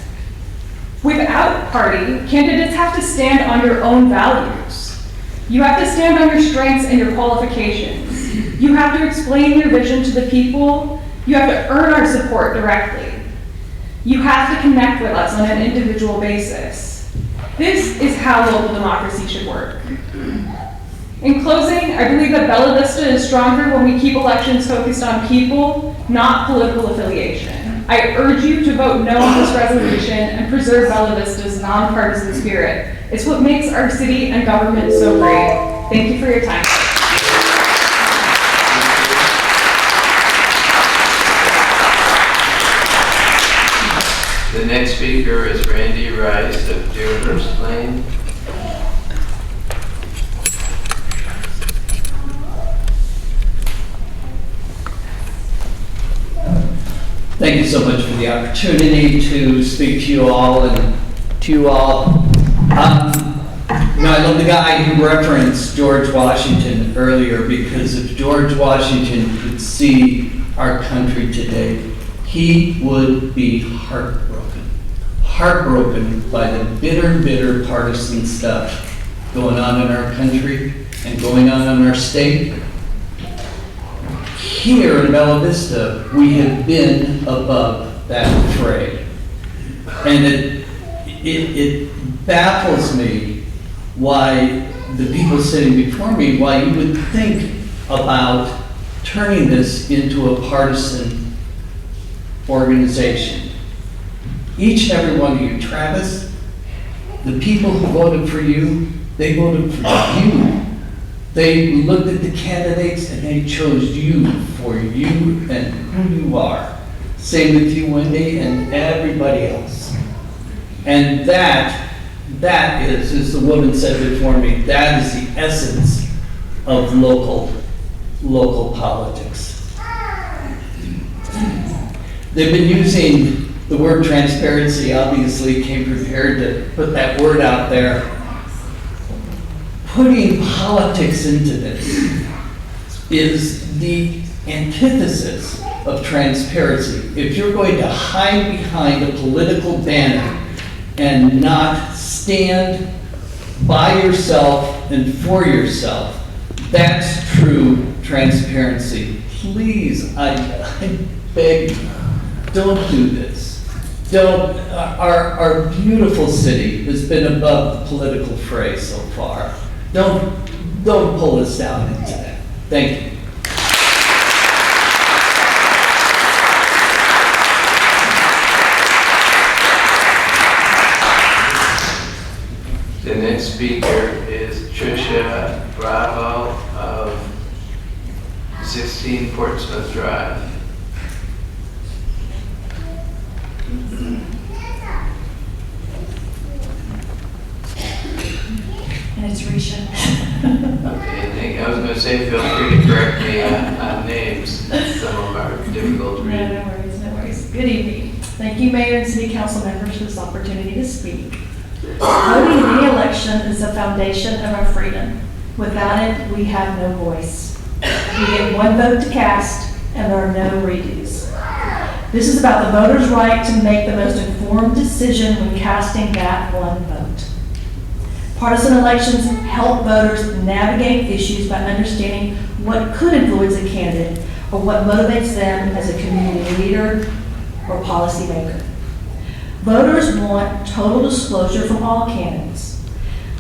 Without party, candidates have to stand on your own values. You have to stand on your strengths and your qualifications. You have to explain your vision to the people. You have to earn our support directly. You have to connect with us on an individual basis. This is how local democracy should work. In closing, I believe that Bella Vista is stronger when we keep elections focused on people, not political affiliation. I urge you to vote no on this resolution and preserve Bella Vista's nonpartisan spirit. It's what makes our city and government so great. Thank you for your time. The next speaker is Randy Rice of Deerhurst Lane. Thank you so much for the opportunity to speak to you all and to you all. I love the guy who referenced George Washington earlier, because if George Washington could see our country today, he would be heartbroken by the bitter partisan stuff going on in our country and going on in our state. Here in Bella Vista, we have been above that fray. And it baffles me why the people sitting before me, why you would think about turning this into a partisan organization. Each and every one of you, Travis, the people who voted for you, they voted for you. They looked at the candidates and they chose you for you and who you are. Same with you, Wendy, and everybody else. And that is, as the woman said before me, that is the essence of local politics. They've been using the word transparency, obviously came prepared to put that word out there. Putting politics into this is the antithesis of transparency. If you're going to hide behind a political banner and not stand by yourself and for yourself, that's true transparency. Please, I beg you, don't do this. Don't. Our beautiful city has been above the political fray so far. Don't pull us down into that. Thank you. The next speaker is Tricia Bravo of 16 Portsmouth Drive. And it's Risha. Okay, thank you. I was going to say, feel free to correct me on names. Some of them are difficult to read. No worries, no worries. Good evening. Thank you, Mayor and City Council members, for this opportunity to speak. Voting in any election is the foundation of our freedom. Without it, we have no voice. We get one vote to cast, and there are no redos. This is about the voter's right to make the most informed decision when casting that one vote. Partisan elections help voters navigate issues by understanding what could influence a candidate or what motivates them as a community leader or policymaker. Voters want total disclosure from all candidates.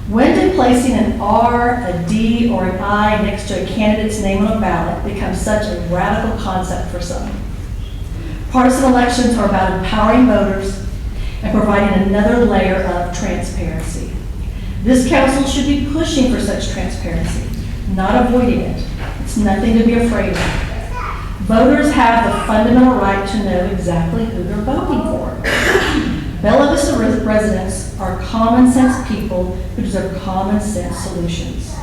When did placing an R, a D, or an I next to a candidate's name on a ballot become such a radical concept for some? Partisan elections are about empowering voters and providing another layer of transparency. This council should be pushing for such transparency, not avoiding it. It's nothing to be afraid of. Voters have the fundamental right to know exactly who they're voting for. Bella Vista residents are common sense people who deserve common sense solutions.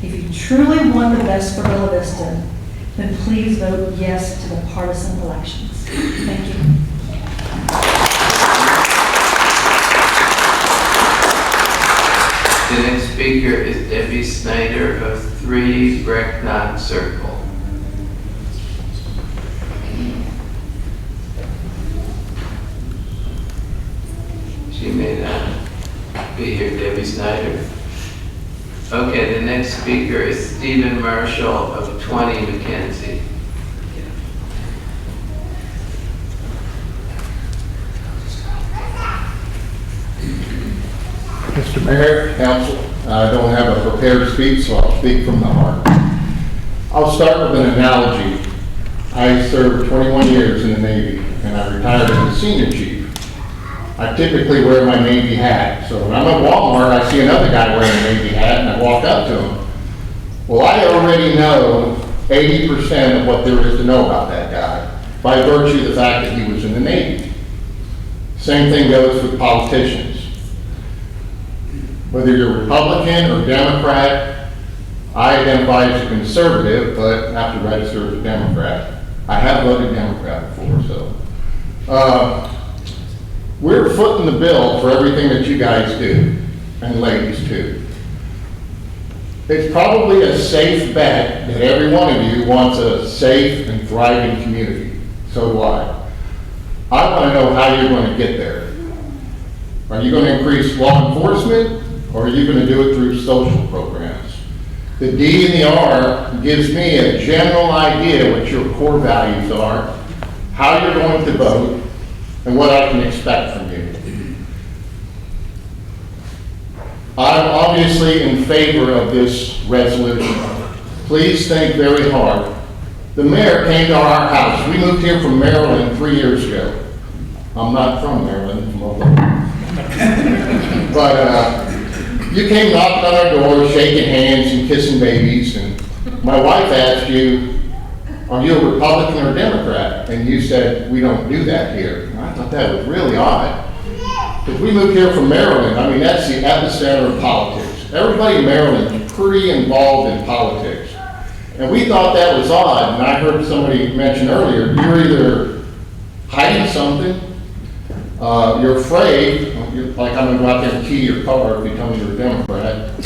If you truly want the best for Bella Vista, then please vote yes to the partisan elections. Thank you. The next speaker is Debbie Snyder of 3 Brecknott Circle. She may not be here, Debbie Snyder. Okay, the next speaker is Stephen Marshall of 20 Mackenzie. Mr. Mayor, Council, I don't have a prepared speech, so I'll speak from the heart. I'll start with an analogy. I served 21 years in the Navy, and I retired as a senior chief. I typically wear my Navy hat, so when I'm at Walmart, I see another guy wearing a Navy hat, and I walk up to him. Well, I already know 80% of what there is to know about that guy, by virtue of the fact that he was in the Navy. Same thing goes with politicians. Whether you're Republican or Democrat, I identify as a conservative, but have to register as a Democrat. I have voted Democrat before, so. We're footing the bill for everything that you guys do, and ladies too. It's probably a safe bet that every one of you wants a safe and thriving community. So do I. I want to know how you're going to get there. Are you going to increase law enforcement, or are you going to do it through social programs? The D and the R gives me a general idea what your core values are, how you're going to vote, and what I can expect from you. I'm obviously in favor of this resolution. Please think very hard. The mayor came to our house. We moved here from Maryland 3 years ago. I'm not from Maryland, I'm from Oklahoma. But you came knocking on our door, shaking hands and kissing babies, and my wife asked you, are you a Republican or Democrat? And you said, we don't do that here. And I thought that was really odd. Because we moved here from Maryland. I mean, that's the epicenter of politics. Everybody in Maryland is pretty involved in politics. And we thought that was odd. And I heard somebody mention earlier, you're either hiding something, you're afraid, like I'm going to go out there and key your car if you tell me you're a Democrat.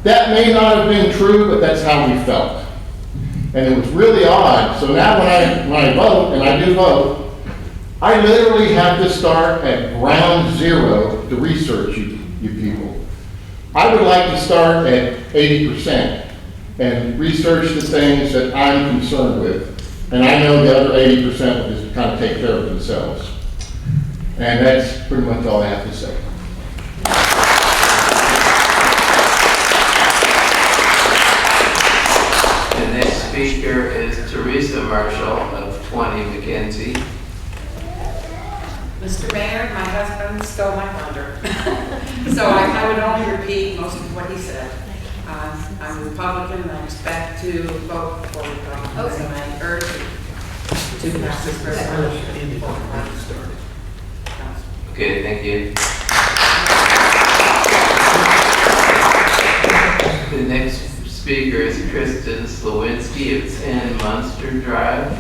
That may not have been true, but that's how we felt. And it was really odd. So now when I vote, and I do vote, I literally have to start at ground zero to research you people. I would like to start at 80% and research the things that I'm concerned with. And I know the other 80% will just kind of take care of themselves. And that's pretty much all I have to say. The next speaker is Teresa Marshall of 20 Mackenzie. Mr. Mayor, my husband stole my thunder. So I would only repeat most of what he said. I'm a Republican and I expect to vote for Republicans and I urge you to pass this resolution. Okay, thank you. The next speaker is Kristen Slowinski of 10 Munster Drive.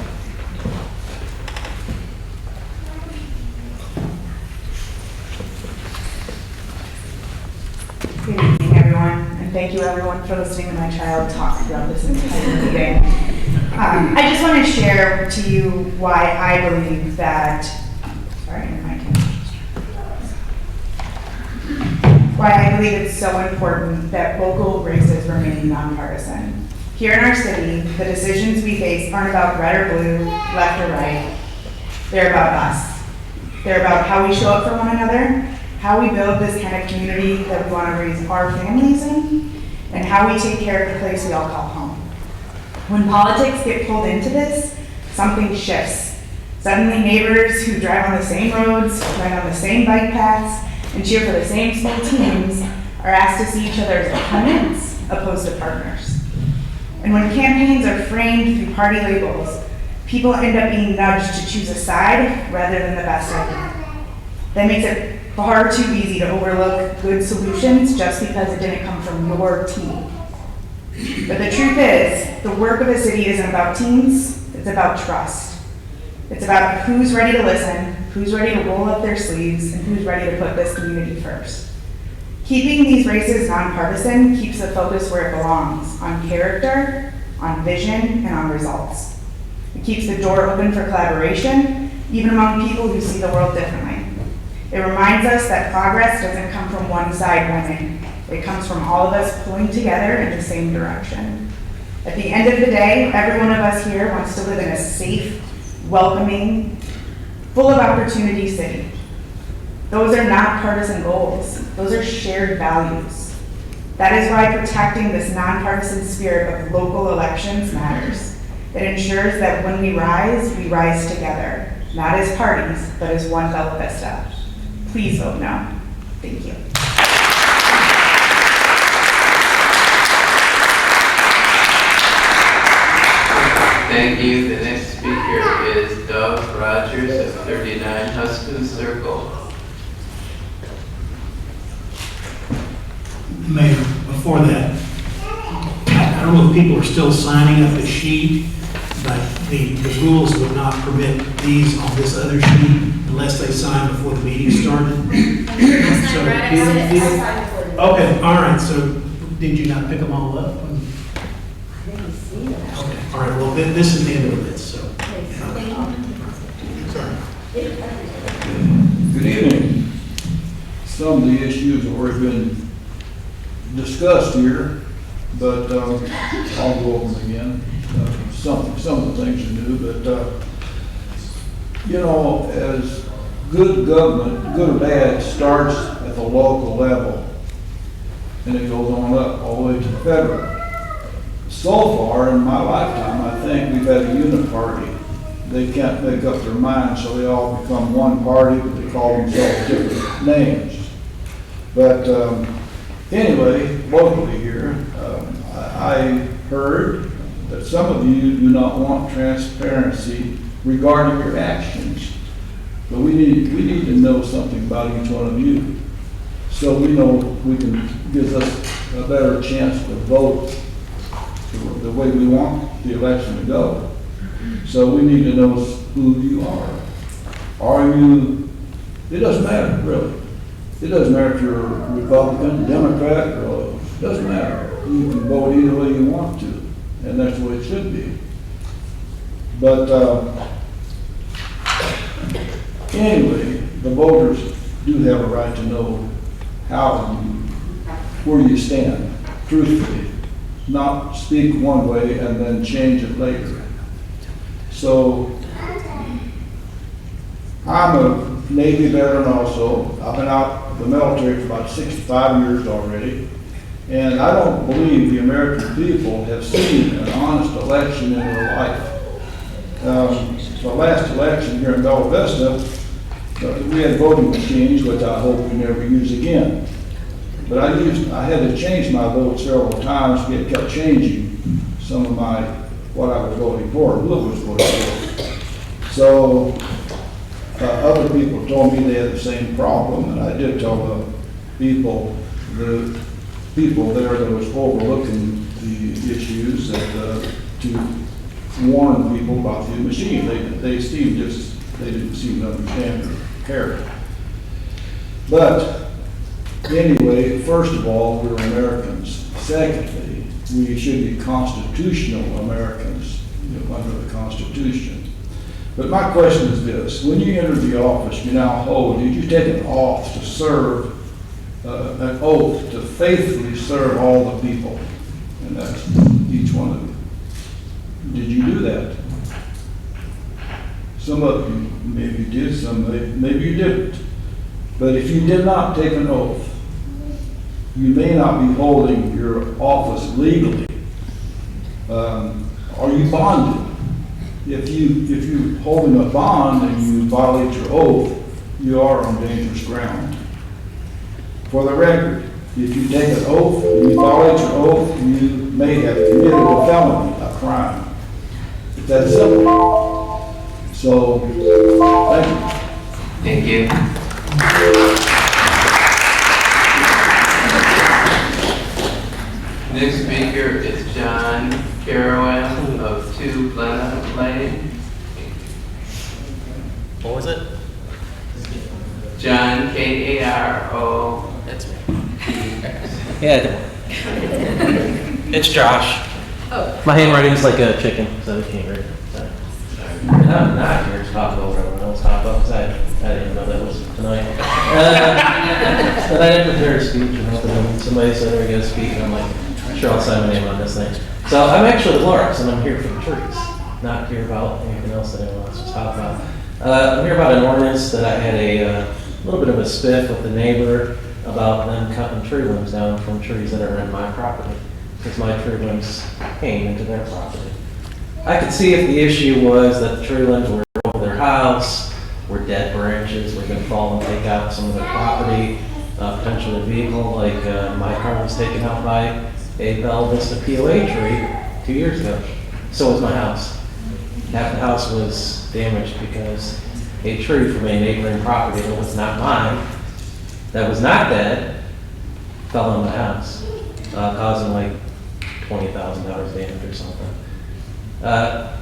Good evening, everyone, and thank you, everyone, for listening to my child talk throughout this entire meeting. I just want to share to you why I believe that, why I believe it's so important that local races remain nonpartisan. Here in our city, the decisions we face aren't about red or blue, left or right. They're about us. They're about how we show up for one another, how we build this kind of community that we want to raise our families in, and how we take care of the place we all call home. When politics get pulled into this, something shifts. Suddenly neighbors who drive on the same roads, ride on the same bike paths, and cheer for the same small teams are asked to see each other as opponents opposed to partners. And when campaigns are framed through party labels, people end up being nudged to choose a side rather than the best idea. That makes it far too easy to overlook good solutions just because it didn't come from your team. But the truth is, the work of a city isn't about teams, it's about trust. It's about who's ready to listen, who's ready to roll up their sleeves, and who's ready to put this community first. Keeping these races nonpartisan keeps the focus where it belongs, on character, on vision, and on results. It keeps the door open for collaboration, even among people who see the world differently. It reminds us that progress doesn't come from one side winning. It comes from all of us pulling together in the same direction. At the end of the day, every one of us here wants to live in a safe, welcoming, full of opportunity city. Those are not partisan goals. Those are shared values. That is why protecting this nonpartisan spirit of local elections matters. It ensures that when we rise together, not as parties, but as one Bella Vista. Please vote no. Thank you. Thank you. The next speaker is Doug Rogers of 39 Huston Circle. Mayor, before that, I don't know if people are still signing up the sheet, but the rules would not permit these on this other sheet unless they sign before the meeting started. Okay, all right, so did you not pick them all up? Okay, all right, well, this is the end of this, so. Good evening. Some of the issues have already been discussed here, but I'll go over them again. Some of the things are new, but you know, as good government, good or bad, starts at the local level, and it goes on up all the way to the federal. So far in my lifetime, I think we've had a uniparty. They can't make up their minds, so they all become one party, but they call themselves different names. But anyway, locally here, I heard that some of you do not want transparency regarding your actions. But we need to know something about each one of you, so we know we can give us a better chance to vote the way we want the election to go. So we need to know who you are. Are you, it doesn't matter, really. It doesn't matter if you're a Republican, Democrat, or it doesn't matter. You can vote either way you want to, and that's the way it should be. But anyway, the voters do have a right to know where you stand, truthfully. Not speak one way and then change it later. So, I'm a Navy veteran also. I've been out of the military for about 65 years already. And I don't believe the American people have seen an honest election in their life. The last election here in Bella Vista, we had voting machines, which I hope we never use again. But I had to change my vote several times. It kept changing some of what I was voting for, who I was voting for. So other people told me they had the same problem, and I did tell the people there that was overlooking the issues to warn people about the machine. They didn't seem to understand or care. But anyway, first of all, we're Americans. Secondly, we should be constitutional Americans, under the Constitution. But my question is this: when you entered the office you now hold, did you take an oath to serve, an oath to faithfully serve all the people? And that's each one of you. Did you do that? Some of you maybe did, some maybe you didn't. But if you did not take an oath, you may not be holding your office legally. Are you bonded? If you're holding a bond and you violate your oath, you are on dangerous ground. For the record, if you take an oath, and you violate your oath, you may have committed a felony, a crime. It's that simple. So, thank you. Thank you. Next speaker is John Caraway of 2 Glenna Lane. What was it? John, K-A-R-O. That's me. Yeah. It's Josh. Oh. My handwriting's like a chicken, so I can't read it. Sorry. I'm not here to talk over everyone else talk about, because I didn't even know that was tonight. But I didn't prepare a speech, and then somebody said, "Are you gonna speak?" And I'm like, "Sure, I'll sign my name on this thing." So I'm actually Lawrence, and I'm here for the trees, not here about anything else that anyone else was talking about. I'm here about an ordinance that I had a little bit of a spiff with the neighbor about them cutting tree limbs down from trees that are in my property, because my tree limbs came into their property. I could see if the issue was that the tree limbs were over their house, were dead branches, were going to fall and take out some of their property, potentially a vehicle, like my car was taken out by a Bella Vista POA tree 2 years ago. So was my house. Half the house was damaged because a tree from a neighboring property that was not mine, that was not dead, fell on my house, causing like $20,000 damage or something.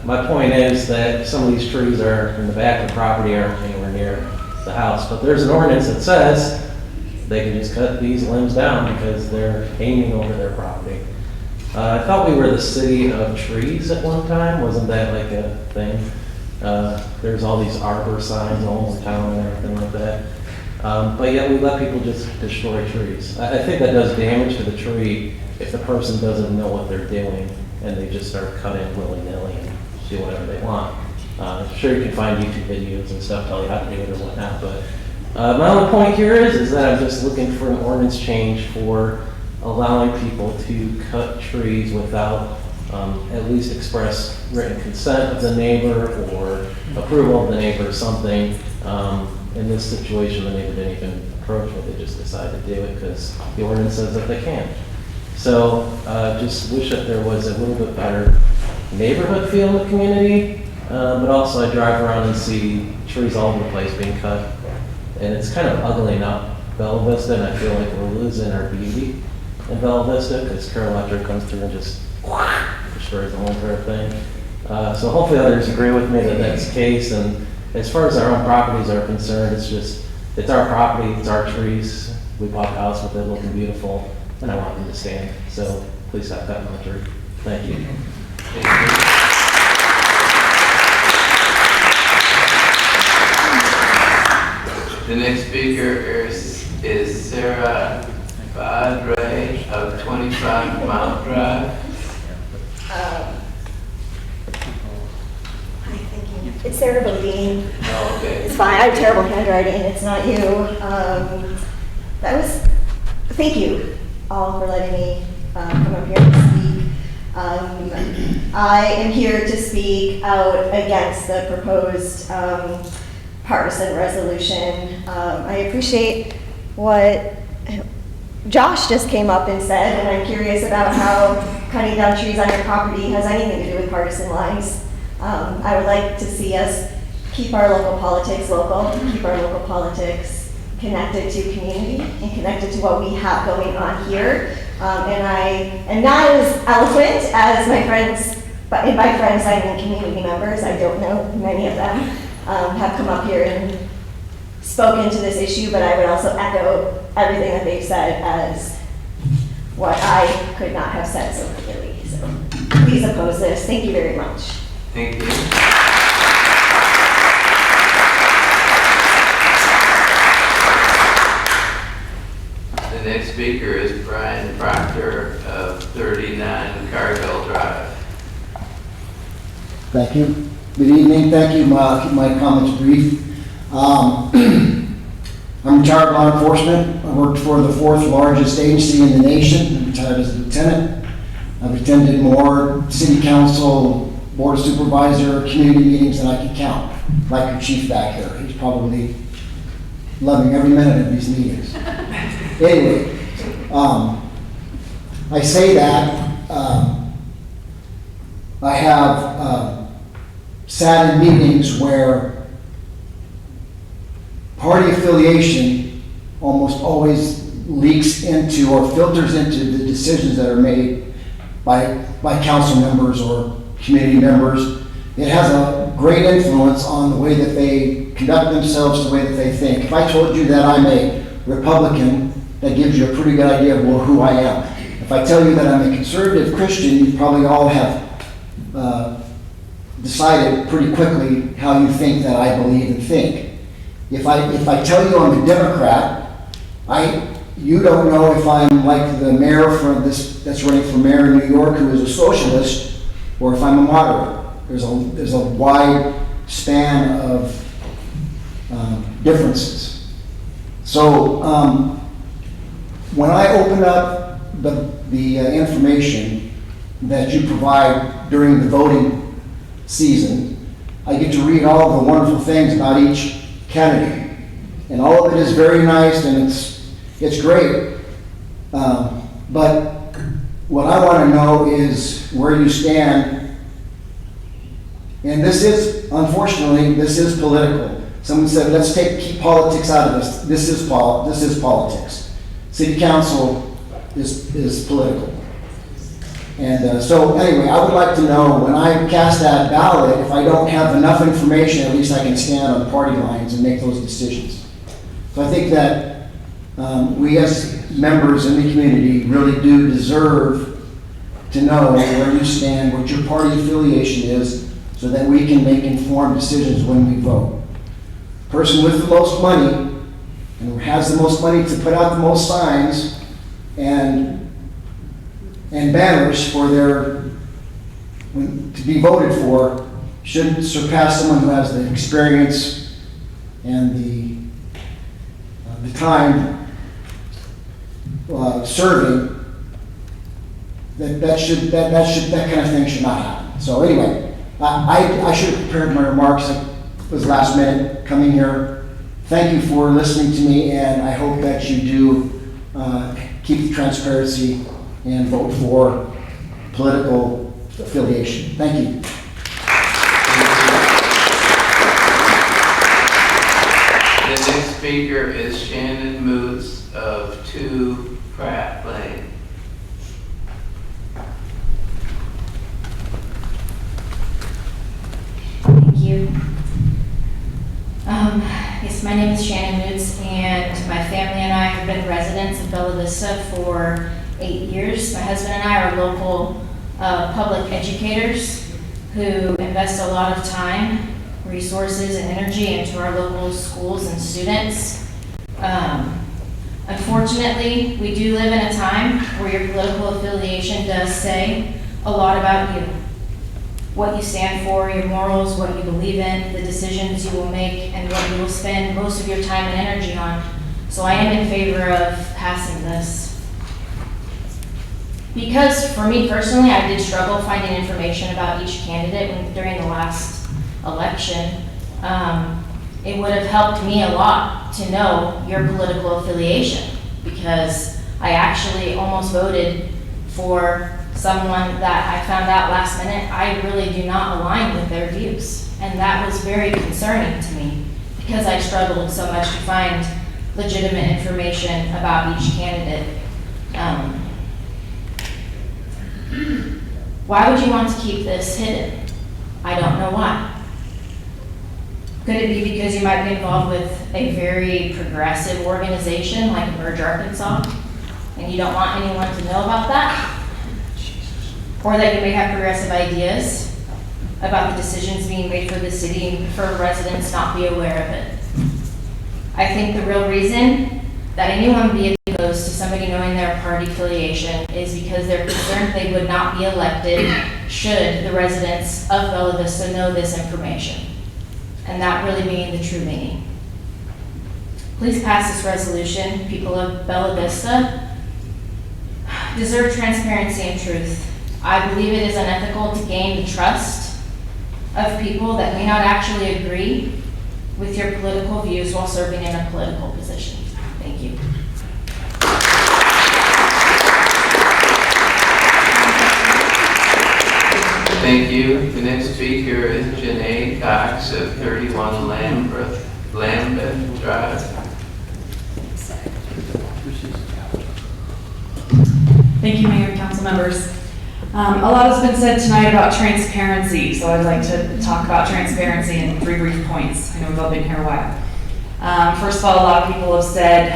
My point is that some of these trees are in the back of the property, aren't anywhere near the house, but there's an ordinance that says they can just cut these limbs down because they're aiming over their property. I thought we were the city of trees at one time. Wasn't that like a thing? There's all these arbor signs all over town and everything like that. But yet we let people just destroy trees. I think that does damage to the tree if the person doesn't know what they're doing and they just start cutting willy-nilly and do whatever they want. Sure, you can find YouTube videos and stuff tell you how to do it or whatnot, but my only point here is that I'm just looking for an ordinance change for allowing people to cut trees without at least express written consent of the neighbor or approval of the neighbor or something. In this situation, the neighbor didn't even approach me, they just decided to do it because the ordinance says that they can. So just wish that there was a little bit better neighborhood feel in the community, but also I drive around and see trees all over the place being cut. And it's kind of ugly now, Bella Vista, and I feel like we're losing our beauty in Bella Vista because Carol Electric comes through and just destroys the whole entire thing. So hopefully others agree with me that that's the case. And as far as our own properties are concerned, it's our property, it's our trees. We bought a house with it looking beautiful, and I want them to stand. So please stop cutting my tree. Thank you. The next speaker is Sarah Badre of 25 Mount Drive. It's Sarah Bodine. Oh, okay. It's fine. I have terrible handwriting. It's not you. Thank you all for letting me come up here and speak. I am here to speak out against the proposed partisan resolution. I appreciate what Josh just came up and said, and I'm curious about how cutting down trees on your property has anything to do with partisan lines. I would like to see us keep our local politics local, keep our local politics connected to community and connected to what we have going on here. And I am not as eloquent as my friends, but by friends I mean community members. I don't know many of them have come up here and spoken to this issue, but I would also echo everything that they've said as what I could not have said so clearly. So please oppose this. Thank you very much. Thank you. The next speaker is Brian Proctor of 39 Cargill Drive. Thank you. Good evening. Thank you. I'll keep my comments brief. I'm retired law enforcement. I worked for the 4th largest agency in the nation. I'm retired as a lieutenant. I've attended more city council, board of supervisor, community meetings than I can count. Like your chief back here. He's probably loving every minute of these meetings. Anyway, I say that, I have sat in meetings where party affiliation almost always leaks into or filters into the decisions that are made by council members or community members. It has a great influence on the way that they conduct themselves, the way that they think. If I told you that I'm a Republican, that gives you a pretty good idea of who I am. If I tell you that I'm a conservative Christian, you probably all have decided pretty quickly how you think that I believe and think. If I tell you I'm a Democrat, you don't know if I'm like the mayor that's running for mayor in New York who is a socialist, or if I'm a moderate. There's a wide span of differences. So when I open up the information that you provide during the voting season, I get to read all the wonderful things about each candidate. And all of it is very nice and it's great. But what I want to know is where you stand. And this is, unfortunately, this is political. Someone said, let's keep politics out of this. This is politics. City council is political. And so anyway, I would like to know when I cast that ballot, if I don't have enough information, at least I can stand on the party lines and make those decisions. So I think that we as members in the community really do deserve to know where you stand, what your party affiliation is, so that we can make informed decisions when we vote. The person with the most money and who has the most money to put out the most signs and banners for to be voted for should surpass someone who has the experience and the time serving. That kind of thing should not happen. So anyway, I should have prepared my remarks. It was last minute coming here. Thank you for listening to me, and I hope that you do keep the transparency and vote for political affiliation. Thank you. The next speaker is Shannon Moots of 2 Pratt Lane. Thank you. Yes, my name is Shannon Moots, and my family and I have been residents of Bella Vista for 8 years. My husband and I are local public educators who invest a lot of time, resources, and energy into our local schools and students. Unfortunately, we do live in a time where your political affiliation does say a lot about you. What you stand for, your morals, what you believe in, the decisions you will make, and what you will spend most of your time and energy on. So I am in favor of passing this. Because for me personally, I did struggle finding information about each candidate during the last election. It would have helped me a lot to know your political affiliation, because I actually almost voted for someone that I found out last minute I really do not align with their views. And that was very concerning to me, because I struggled so much to find legitimate information about each candidate. Why would you want to keep this hidden? I don't know why. Could it be because you might be involved with a very progressive organization like Merge Arkansas, and you don't want anyone to know about that? Or that you may have progressive ideas about the decisions being made for the city and for residents not be aware of it? I think the real reason that anyone would be opposed to somebody knowing their party affiliation is because they're concerned they would not be elected should the residents of Bella Vista know this information. And that really being the true meaning. Please pass this resolution. People of Bella Vista deserve transparency and truth. I believe it is unethical to gain the trust of people that may not actually agree with your political views while serving in a political position. Thank you. Thank you. The next speaker is Janae Cox of 31 Lambeth Drive. Thank you, Mayor and council members. A lot has been said tonight about transparency, so I'd like to talk about transparency in 3 brief points. I know we've all been here a while. First of all, a lot of people have said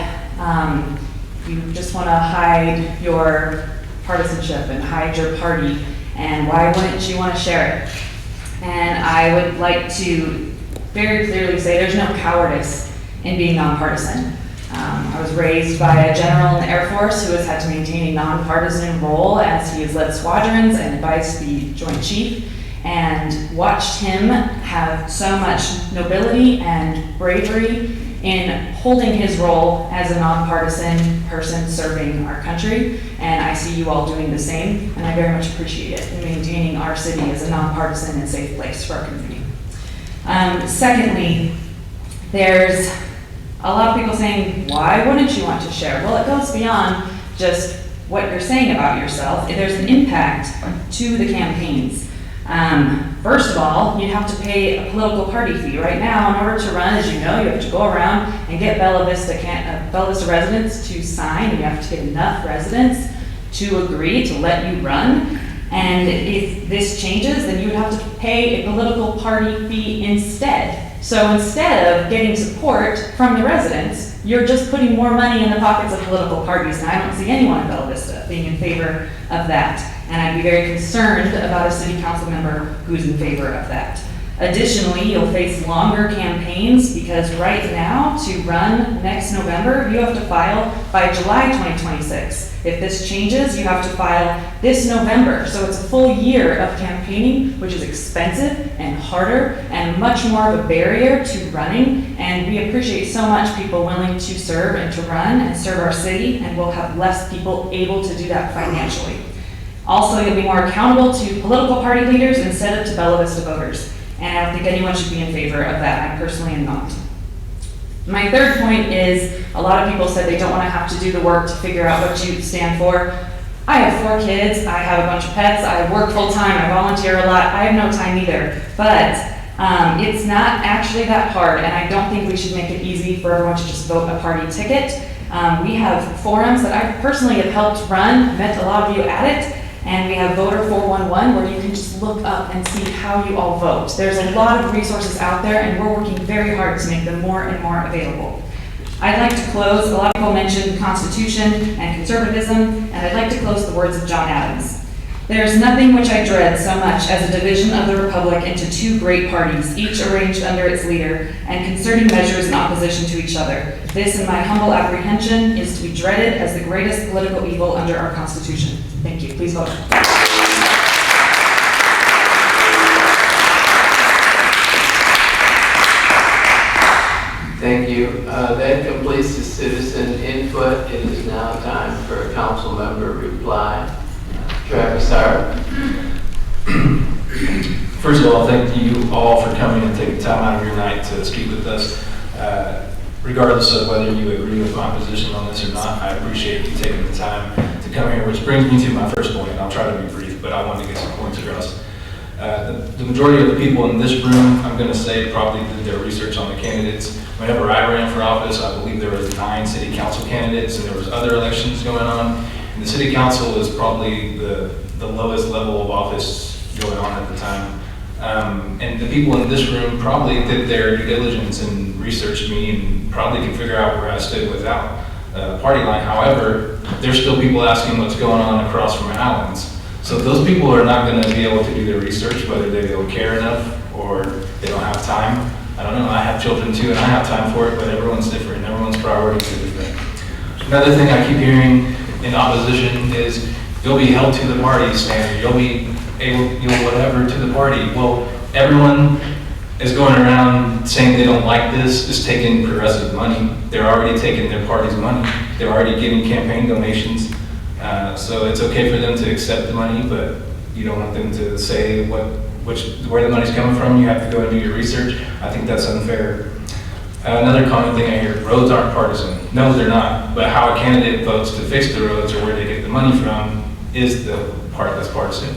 you just want to hide your partisanship and hide your party, and why wouldn't you want to share it? And I would like to very clearly say there's no cowardice in being nonpartisan. I was raised by a general in the Air Force who has had to maintain a nonpartisan role as he has led squadrons and advised the Joint Chief, and watched him have so much nobility and bravery in holding his role as a nonpartisan person serving our country. And I see you all doing the same, and I very much appreciate it in maintaining our city as a nonpartisan and safe place for our community. Secondly, there's a lot of people saying, why wouldn't you want to share? Well, it goes beyond just what you're saying about yourself. There's an impact to the campaigns. First of all, you have to pay a political party fee. Right now, in order to run, as you know, you have to go around and get Bella Vista residents to sign, and you have to get enough residents to agree to let you run. And if this changes, then you would have to pay a political party fee instead. So instead of getting support from the residents, you're just putting more money in the pockets of political parties. And I don't see anyone in Bella Vista being in favor of that. And I'd be very concerned about a city council member who's in favor of that. Additionally, you'll face longer campaigns because right now, to run next November, you have to file by July 2026. If this changes, you have to file this November. So it's a full year of campaigning, which is expensive and harder and much more of a barrier to running. And we appreciate so much people willing to serve and to run and serve our city, and we'll have less people able to do that financially. Also, you'll be more accountable to political party leaders instead of to Bella Vista voters. And I don't think anyone should be in favor of that. I personally am not. My third point is, a lot of people said they don't want to have to do the work to figure out what you stand for. I have 4 kids, I have a bunch of pets, I work full time, I volunteer a lot, I have no time either. But it's not actually that hard, and I don't think we should make it easy for everyone to just vote a party ticket. We have forums that I personally have helped run, met a lot of you at it, and we have Voter 411 where you can just look up and see how you all vote. There's a lot of resources out there, and we're working very hard to make them more and more available. I'd like to close, a lot of people mentioned the Constitution and conservatism, and I'd like to close the words of John Adams. There's nothing which I dread so much as a division of the Republic into 2 great parties, each arranged under its leader, and concerting measures in opposition to each other. This, in my humble apprehension, is to be dreaded as the greatest political evil under our Constitution. Thank you. Please vote. Thank you. That completes the citizen input. It is now time for a council member reply. Travis Hart. First of all, thank you all for coming and taking time out of your night to speak with us. Regardless of whether you agree with my position on this or not, I appreciate you taking the time to come here, which brings me to my first point. I'll try to be brief, but I want to get some points across. The majority of the people in this room, I'm going to say, probably did their research on the candidates. Whenever I ran for office, I believe there was 9 city council candidates, and there was other elections going on. And the city council was probably the lowest level of office going on at the time. And the people in this room probably did their due diligence and researched me and probably could figure out where I stood without a party line. However, there's still people asking what's going on across from Allen's. So those people are not going to be able to do their research, whether they don't care enough or they don't have time. I don't know, I have children too and I have time for it, but everyone's different. Everyone's priorities are different. Another thing I keep hearing in opposition is you'll be held to the party standard. You'll be able, whatever to the party. Well, everyone is going around saying they don't like this, is taking progressive money. They're already taking their party's money. They're already giving campaign donations. So it's okay for them to accept the money, but you don't want them to say where the money's coming from. You have to go and do your research. I think that's unfair. Another common thing I hear, roads aren't partisan. No, they're not. But how a candidate votes to fix the roads or where they get the money from is the part that's partisan.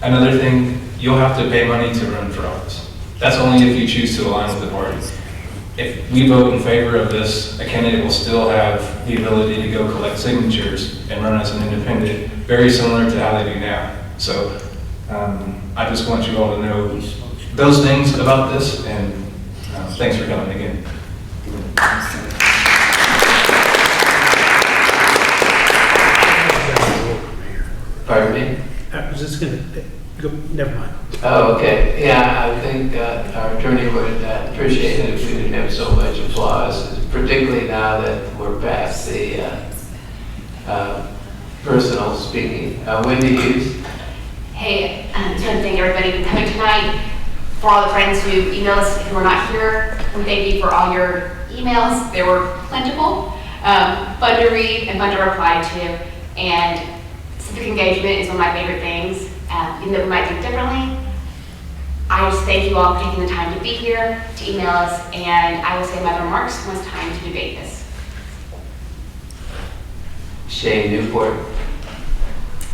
Another thing, you'll have to pay money to run for office. That's only if you choose to align with the party. If we vote in favor of this, a candidate will still have the ability to go collect signatures and run as an independent, very similar to how they do now. So I just want you all to know those things about this, and thanks for coming again. Pardon me? I was just gonna, go, never mind. Oh, okay. Yeah, I think our attorney would appreciate it if we didn't have so much applause, particularly now that we're past the personal speaking. Wendy Hughes? Hey, I just want to thank everybody for coming tonight. For all the friends who emailed us who are not here, we thank you for all your emails. They were plentiful, fun to read and fun to reply to. And civic engagement is one of my favorite things. Even though we might think differently, I just thank you all for taking the time to be here, to email us, and I will say my remarks when it's time to debate this. Shane Newport.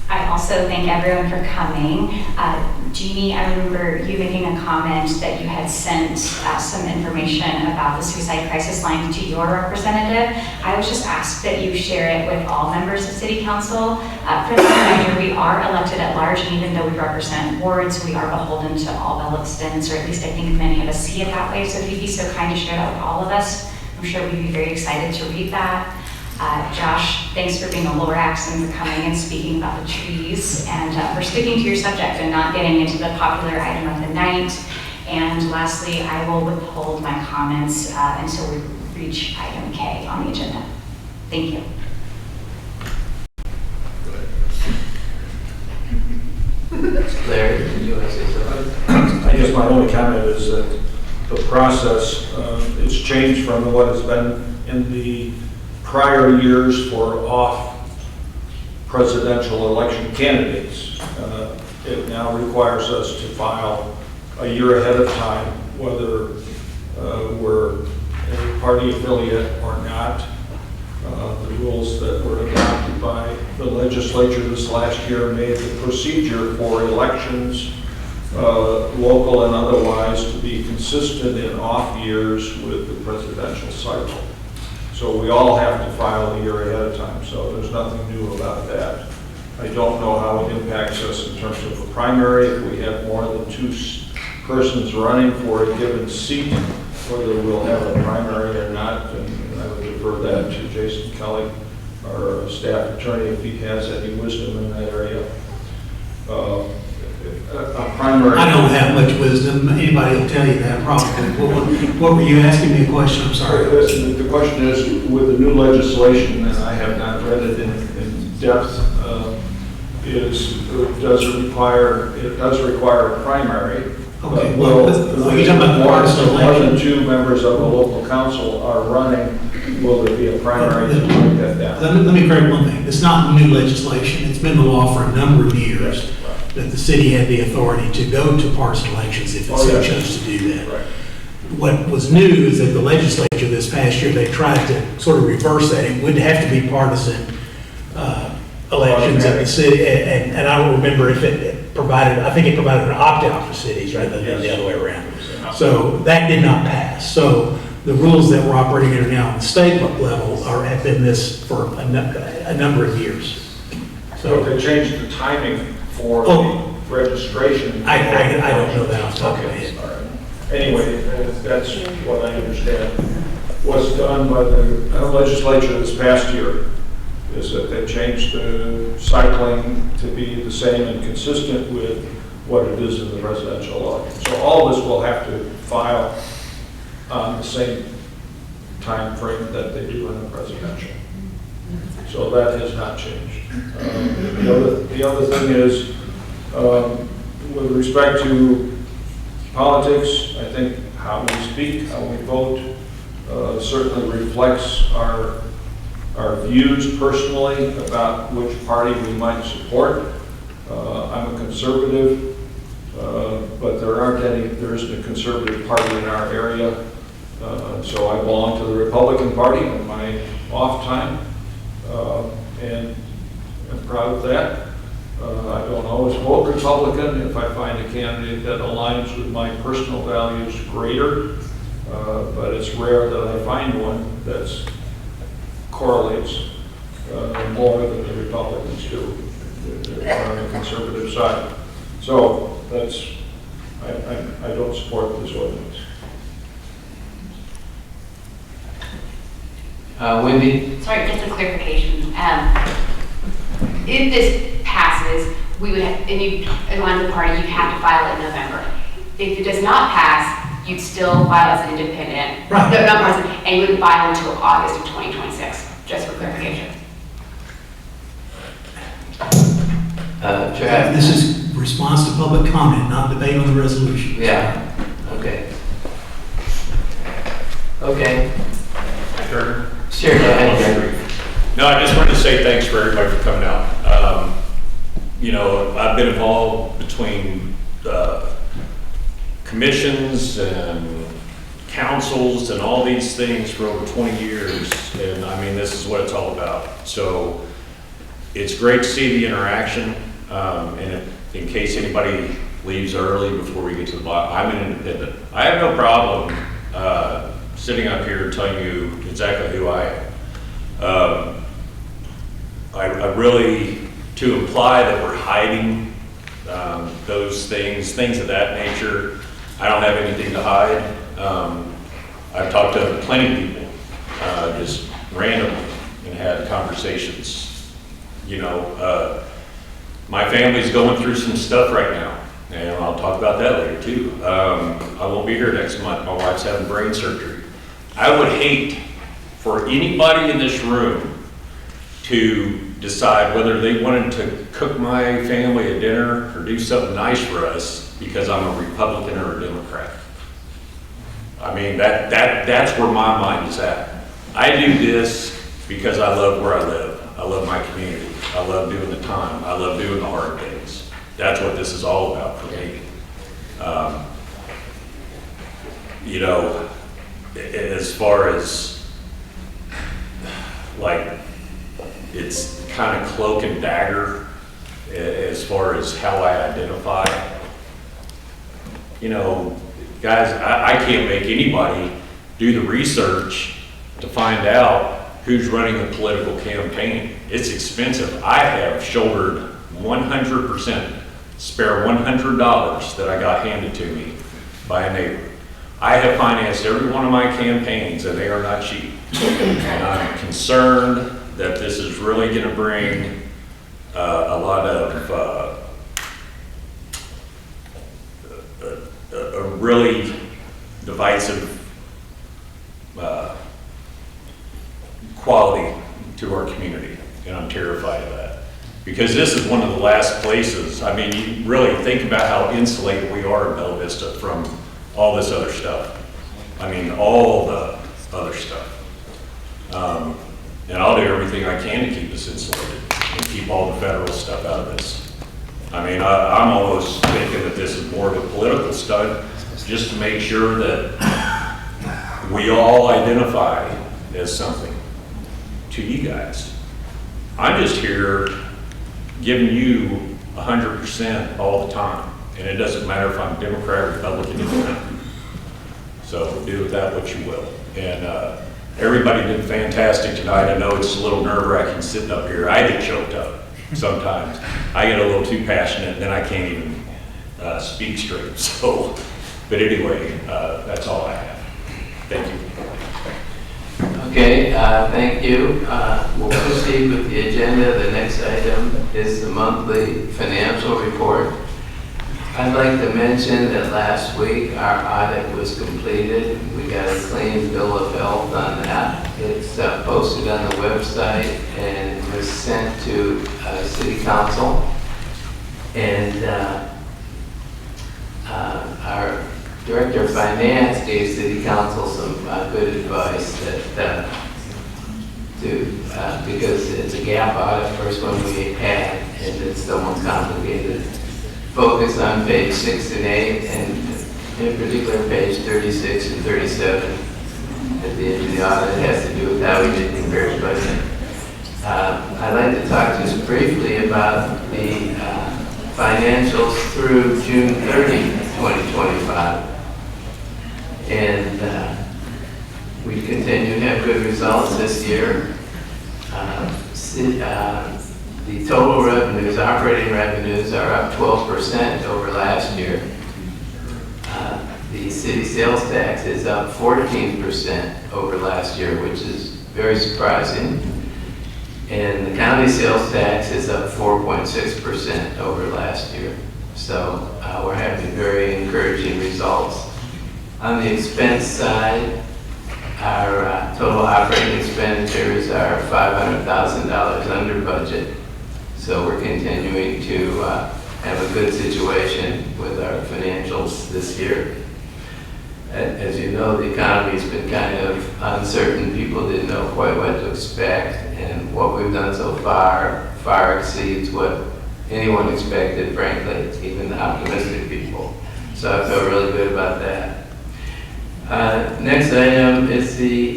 I also thank everyone for coming. Jeannie, I remember you making a comment that you had sent some information about the suicide crisis line to your representative. I would just ask that you share it with all members of City Council. For the reminder, we are elected at large, and even though we represent wards, we are beholden to all Bellavistans, or at least I think many of us see it that way. So if you'd be so kind to share that with all of us, I'm sure we'd be very excited to read that. Josh, thanks for being a Lorax and for coming and speaking about the trees, and for sticking to your subject and not getting into the popular item of the night. And lastly, I will withhold my comments until we reach item K on the agenda. Thank you. Larry, you want to say something? I guess my only comment is that the process is changed from what has been in the prior years for off presidential election candidates. It now requires us to file a year ahead of time, whether we're a party affiliate or not. The rules that were adopted by the legislature this last year made the procedure for elections, local and otherwise, to be consistent in off years with the presidential cycle. So we all have to file a year ahead of time, so there's nothing new about that. I don't know how it impacts us in terms of a primary. If we have more than two persons running for a given seat, whether we'll have a primary or not, and I would defer that to Jason Kelly, our staff attorney, if he has any wisdom in that area. A primary. I don't have much wisdom. Anybody will tell you that probably. What were you asking me a question? I'm sorry. The question is, with the new legislation, and I have not read it in depth, it does require a primary. Okay, Well, you're talking about more than two members of the local council are running, will there be a primary to break that down? Let me correct one thing. It's not new legislation. It's been the law for a number of years that the city had the authority to go to partisan elections if it so chose to do that. Right. What was new is that the legislature this past year, they tried to sort of reverse that. It would have to be partisan elections in the city, and I don't remember if it provided, I think it provided an opt-out for cities rather than the other way around. So that did not pass. So the rules that we're operating under now on the state level have been this for a number of years. So if they changed the timing for the registration. I don't know that off the top of my head. All right. Anyway, that's what I understand was done by the legislature this past year, is that they changed the cycling to be the same and consistent with what it is in the presidential election. So all of this will have to file on the same time frame that they do in the presidential. So that has not changed. The other thing is, with respect to politics, I think how we speak, how we vote, certainly reflects our views personally about which party we might support. I'm a conservative, but there isn't a conservative party in our area. So I belong to the Republican Party in my off time, and I'm proud of that. I don't always vote Republican if I find a candidate that aligns with my personal values greater, but it's rare that I find one that correlates more than the Republicans do on the conservative side. So that's, I don't support this ordinance. Wendy? Sorry, just a clarification. If this passes, we would have, and you, align the party, you'd have to file it in November. If it does not pass, you'd still file as an independent. Right. No, not partisan, and you wouldn't file until August of 2026, just for clarification. Chad? This is response to public comment, not debate on the resolution. Yeah, okay. Okay. Sure. Sure, go ahead. No, I just wanted to say thanks for everybody for coming out. You know, I've been involved between commissions and councils and all these things for over 20 years. And I mean, this is what it's all about. So it's great to see the interaction. And in case anybody leaves early before we get to the bottom, I'm an independent. I have no problem sitting up here telling you exactly who I am. I really, to imply that we're hiding those things of that nature, I don't have anything to hide. I've talked to plenty of people, just randomly, and had conversations. You know, my family's going through some stuff right now, and I'll talk about that later too. I won't be here next month. My wife's having brain surgery. I would hate for anybody in this room to decide whether they wanted to cook my family a dinner or do something nice for us because I'm a Republican or a Democrat. I mean, that's where my mind is at. I do this because I love where I live. I love my community. I love doing the time. I love doing the hard things. That's what this is all about for me. You know, as far as like, it's kind of cloak and dagger as far as how I identify. You know, guys, I can't make anybody do the research to find out who's running the political campaign. It's expensive. I have shouldered 100%, spare $100 that I got handed to me by a neighbor. I have financed every one of my campaigns, and they are not cheap. And I'm concerned that this is really going to bring a lot of a really divisive quality to our community, and I'm terrified of that. Because this is one of the last places, I mean, you really think about how insulated we are in Bella Vista from all this other stuff. I mean, all the other stuff. And I'll do everything I can to keep us insulated and keep all the federal stuff out of this. I mean, I'm almost thinking that this is more of a political stunt, just to make sure that we all identify as something to you guys. I'm just here giving you 100% all the time. And it doesn't matter if I'm Democrat, Republican, Independent. So do with that what you will. And everybody did fantastic tonight. I know it's a little nerve-wracking sitting up here. I get choked up sometimes. I get a little too passionate, and then I can't even speak straight. So, but anyway, that's all I have. Thank you. Okay, thank you. We'll proceed with the agenda. The next item is the monthly financial report. I'd like to mention that last week our audit was completed. We got a clean bill of health on that. It's posted on the website and it was sent to City Council. And our Director of Finance gave City Council some good advice that because it's a gap audit, first one we had, and it's the most complicated. Focus on page 6 and 8, and in particular page 36 and 37 at the end of the audit. It has to do with how we did compare budget. I'd like to talk just briefly about the financials through June 30, 2025. And we continue to have good results this year. The total revenues, operating revenues, are up 12% over last year. The city sales tax is up 14% over last year, which is very surprising. And the county sales tax is up 4.6% over last year. So we're having very encouraging results. On the expense side, our total operating expenditures are $500,000 under budget. So we're continuing to have a good situation with our financials this year. As you know, the economy's been kind of uncertain. People didn't know quite what to expect, and what we've done so far exceeds what anyone expected, frankly, even the optimistic people. So I feel really good about that. Next item is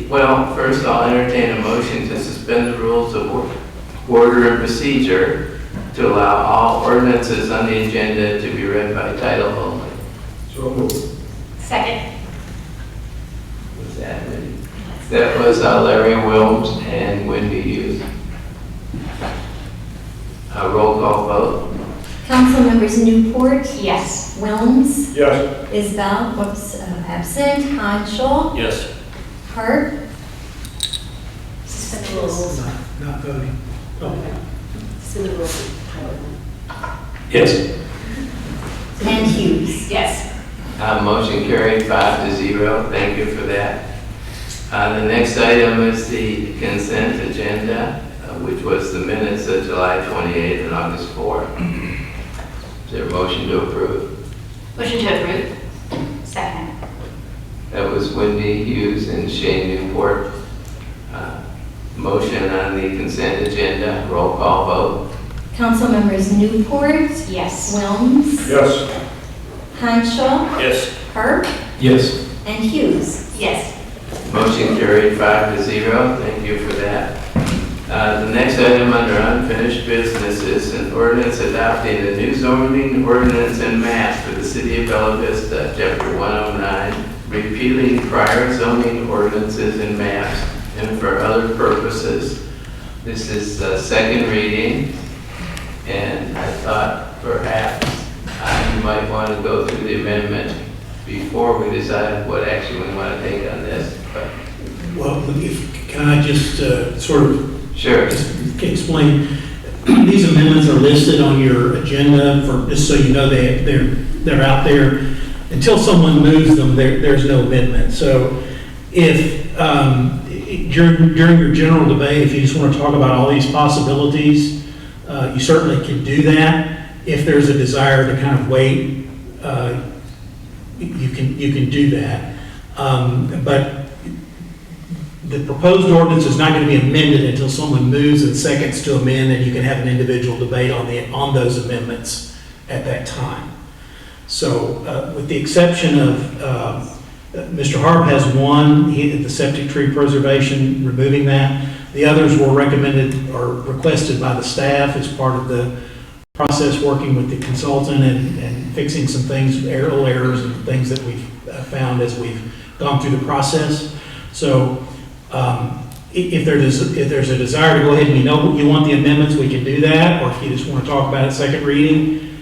first I'll entertain a motion to suspend the rules of order and procedure to allow all ordinances on the agenda to be read by title only. So moved. Second. Was that Wendy? That was Larry Wilms and Wendy Hughes. Roll call vote. Council members Newport. Yes. Wilms. Yes. Isbell, absent. Hanschel. Yes. Hart. Suspend the rules. Not voting. Oh. Suspend the rules. Yes. And Hughes. Yes. Motion carried 5-0. Thank you for that. The next item is the consent agenda, which was the minutes of July 28th and August 4th. Is there a motion to approve? Motion to approve. Second. That was Wendy Hughes and Shane Newport. Motion on the consent agenda. Roll call vote. Council members Newport. Yes. Wilms. Yes. Hanschel. Yes. Hart. Yes. And Hughes. Yes. Motion carried 5-0. Thank you for that. The next item under unfinished business is an ordinance adopting a new zoning ordinance and map for the city of Bella Vista, Chapter 109, repealing prior zoning ordinances and maps and for other purposes. This is the second reading, and I thought perhaps you might want to go through the amendment before we decide what action we want to take on this. But Well, can I just sort of sure. just explain? These amendments are listed on your agenda for, just so you know they're out there. Until someone moves them, there's no amendment. So if during your general debate, if you just want to talk about all these possibilities, you certainly can do that. If there's a desire to kind of wait, you can do that. But the proposed ordinance is not going to be amended until someone moves and seconds to amend, and you can have an individual debate on those amendments at that time. So with the exception of Mr. Harp has one, the septic tree preservation, removing that. The others were recommended or requested by the staff as part of the process, working with the consultant and fixing some things, aerial errors and things that we've found as we've gone through the process. So if there's a desire to go ahead and you want the amendments, we can do that. Or if you just want to talk about it second reading,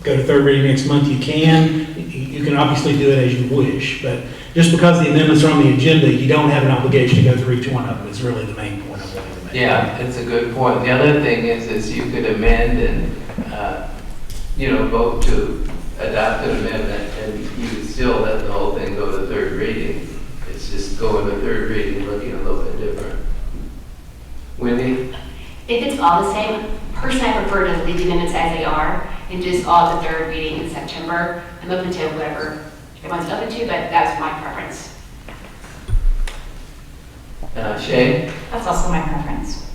go to third reading next month, you can. You can obviously do it as you wish, but just because the amendments are on the agenda, you don't have an obligation to go through each one of them. It's really the main point of what to make. Yeah, it's a good point. The other thing is you could amend and, vote to adopt an amendment, and you would still let the whole thing go to third reading. It's just going to third reading looking a little bit different. Wendy? If it's all the same, personally I prefer to leave the amendments as they are and just all the third reading in September. I'm open to whatever everyone's open to, but that's my preference. Shane? That's also my preference.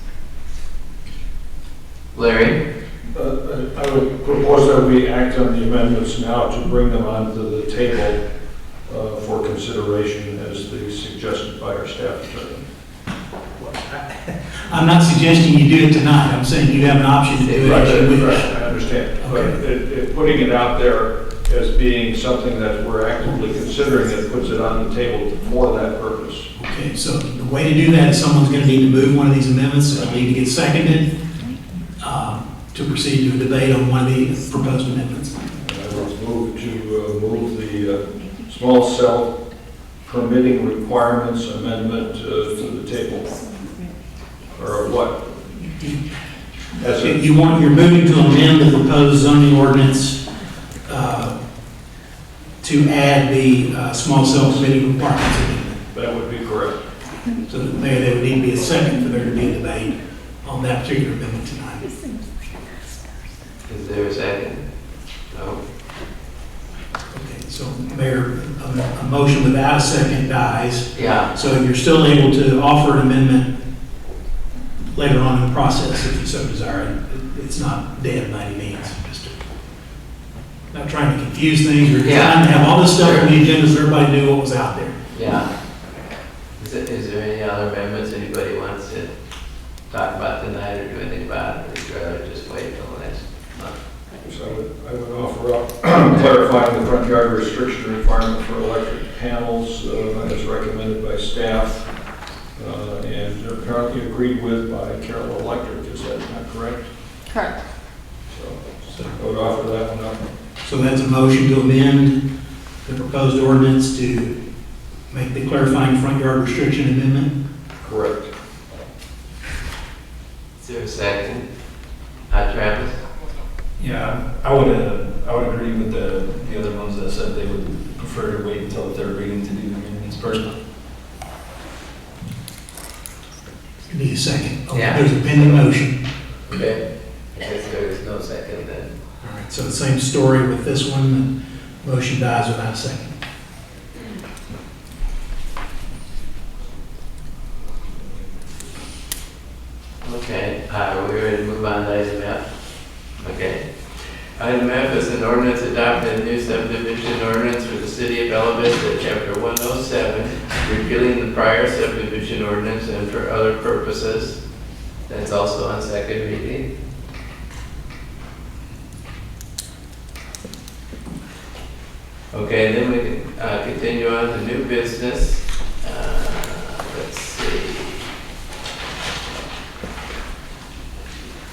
Larry? I would propose that we act on the amendments now to bring them onto the table for consideration as they suggested by our staff attorney. I'm not suggesting you do it tonight. I'm saying you have an option to do it as you wish. understand, but putting it out there as being something that we're actively considering, it puts it on the table for that purpose. Okay, so the way to do that is someone's gonna need to move one of these amendments, so it'll need to get seconded, to proceed to a debate on one of the proposed amendments. I will move to move the small cell permitting requirements amendment to the table. Or what? You're moving to amend the proposed zoning ordinance to add the small cell permitting requirements amendment. That would be correct. So there would need to be a second for there to be a debate on that particular amendment tonight. Is there a second? No. Okay, so Mayor, a motion without a second dies. Yeah. So you're still able to offer an amendment later on in the process if you so desire. It's not dead by any means. Just not trying to confuse things. We're trying to have all this stuff on the agenda so everybody knew what was out there. Yeah. Is there any other amendments anybody wants to talk about tonight or do anything about, or would you rather just wait until the next month? So I would offer up clarifying the front yard restriction requirement for electric panels as recommended by staff and apparently agreed with by Carroll Electric. Is that not correct? Correct. So I would offer that one up. So that's a motion to amend the proposed ordinance to make the clarifying front yard restriction amendment. Correct. Is there a second? Travis? Yeah, I would agree with the other ones that said they would prefer to wait until the third reading to do the amendments personally. You need a second. Okay, Yeah. there's a pending motion. Okay. I guess there is no second then. All right, so the same story with this one. The motion dies without a second. Okay, we're ready to move on to item F. Okay. Item F is an ordinance adopting a new subdivision ordinance for the city of Bella Vista, chapter 107, repealing the prior subdivision ordinance and for other purposes. That's also on second reading. Okay, then we can continue on to new business. Let's see.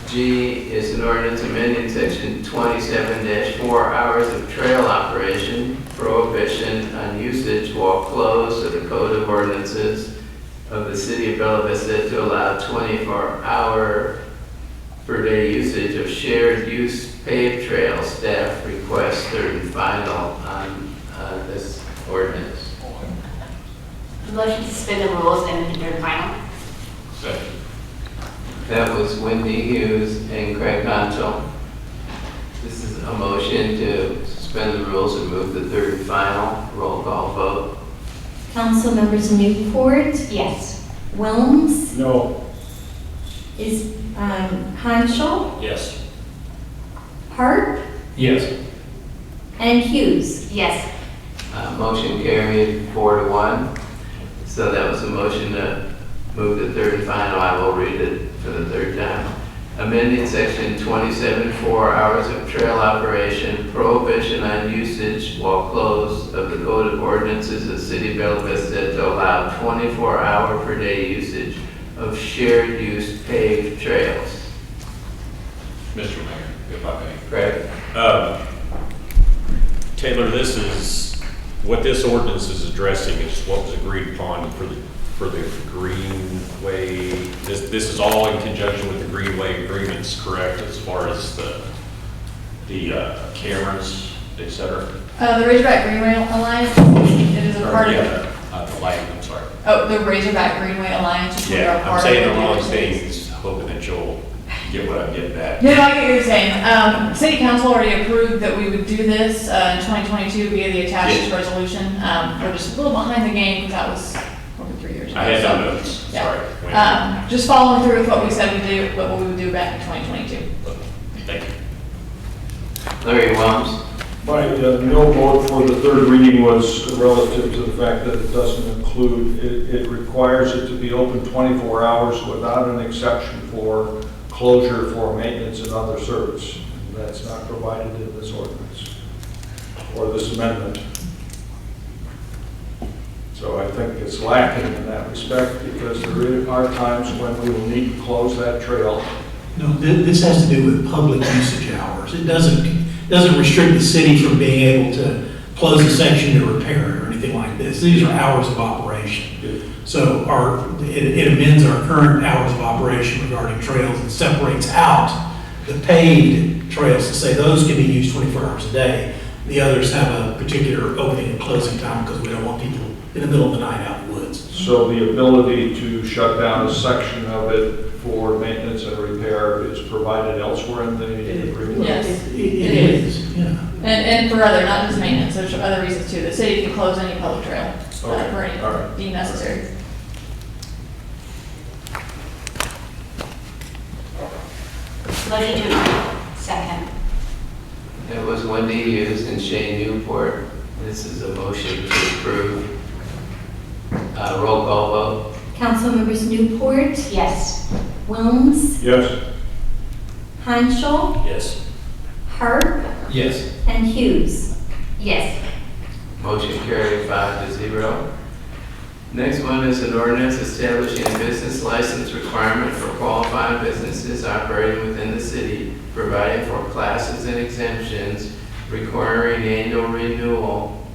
G is an ordinance amending section 27-4 hours of trail operation, prohibition on usage while closed of the Code of Ordinances of the City of Bella Vista to allow 24-hour per day usage of shared use paved trails. Staff requests third and final on this ordinance. Motion to suspend the rules and third and final. Second. That was Wendy Hughes and Craig Conchal. This is a motion to suspend the rules and move the third and final. Roll call vote. Council members Newport, Yes. Wilms, No. is Hanschel, Yes. Harp, Yes. and Hughes. Yes. Motion carried 4-1. So that was a motion to move the third and final. I will read it for the third time. Amending section 27-4 hours of trail operation, prohibition on usage while closed of the Code of Ordinances of the City of Bella Vista to allow 24-hour per day usage of shared use paved trails. Mr. Mayor, if I may. Correct. Taylor, what this ordinance is addressing is what was agreed upon for the Greenway. This is all in conjunction with the Greenway agreements, correct, as far as the cameras, et cetera? The Razorback Greenway Alliance, it is a part of, The lighting, I'm sorry. the Razorback Greenway Alliance, which we are Yeah, part I'm of. saying the wrong things, hoping that you'll get what I'm getting at. No, I get what you're saying. City Council already approved that we would do this in 2022 via the attached Yes. resolution. We're just a little behind the game because that was over 3 years ago. I had So, no notes, yeah. sorry. Just following through with what we said what we would do back in 2022. Thank you. Larry Wilms. My no vote for the third reading was relative to the fact that it doesn't include, it requires it to be open 24 hours without an exception for closure for maintenance and other service. And That's not provided in this ordinance or this amendment. So I think it's lacking in that respect because there are times when we will need to close that trail. No, this has to do with public usage hours. It doesn't restrict the city from being able to close a section to repair it or anything like this. These are hours of operation. So it amends our current hours of operation regarding trails and separates out the paved trails to say those can be used 24 hours a day. The others have a particular opening and closing time because we don't want people in the middle of the night out in the woods. So the ability to shut down a section of it for maintenance and repair is provided elsewhere in the agreement? Yes, It is, yeah. And for other, not just maintenance, there's other reasons too. The city can close any public trail Okay, for any all right. deemed necessary. Motion to second. It was Wendy Hughes and Shane Newport. This is a motion to approve. Roll call vote. Councilmembers Newport, Yes. Wilms, Yes. Hanschel, Yes. Harp, Yes. and Hughes. Yes. Motion carried 5-0. Next one is an ordinance establishing a business license requirement for qualified businesses operating within the city, providing for classes and exemptions, requiring annual renewal,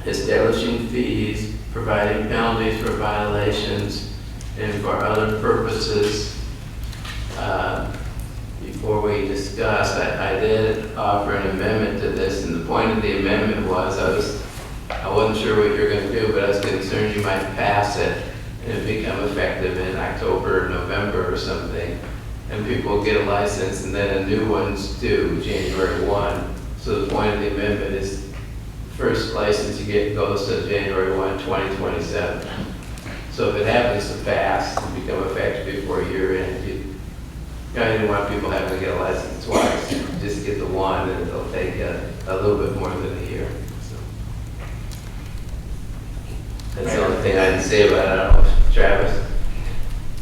establishing fees, providing penalties for violations, and for other purposes. Before we discuss, I did offer an amendment to this, and the point of the amendment was I wasn't sure what you were going to do, but I was concerned you might pass it and it become effective in October, November or something, and people get a license and then a new one's due January 1. So the point of the amendment is first license you get goes to January 1, 2027. So if it happens to pass and become effective before year end, I didn't want people having to get a license twice. Just get the one and it'll take a little bit more than a year. So that's the only thing I can say about it. I don't know, Travis?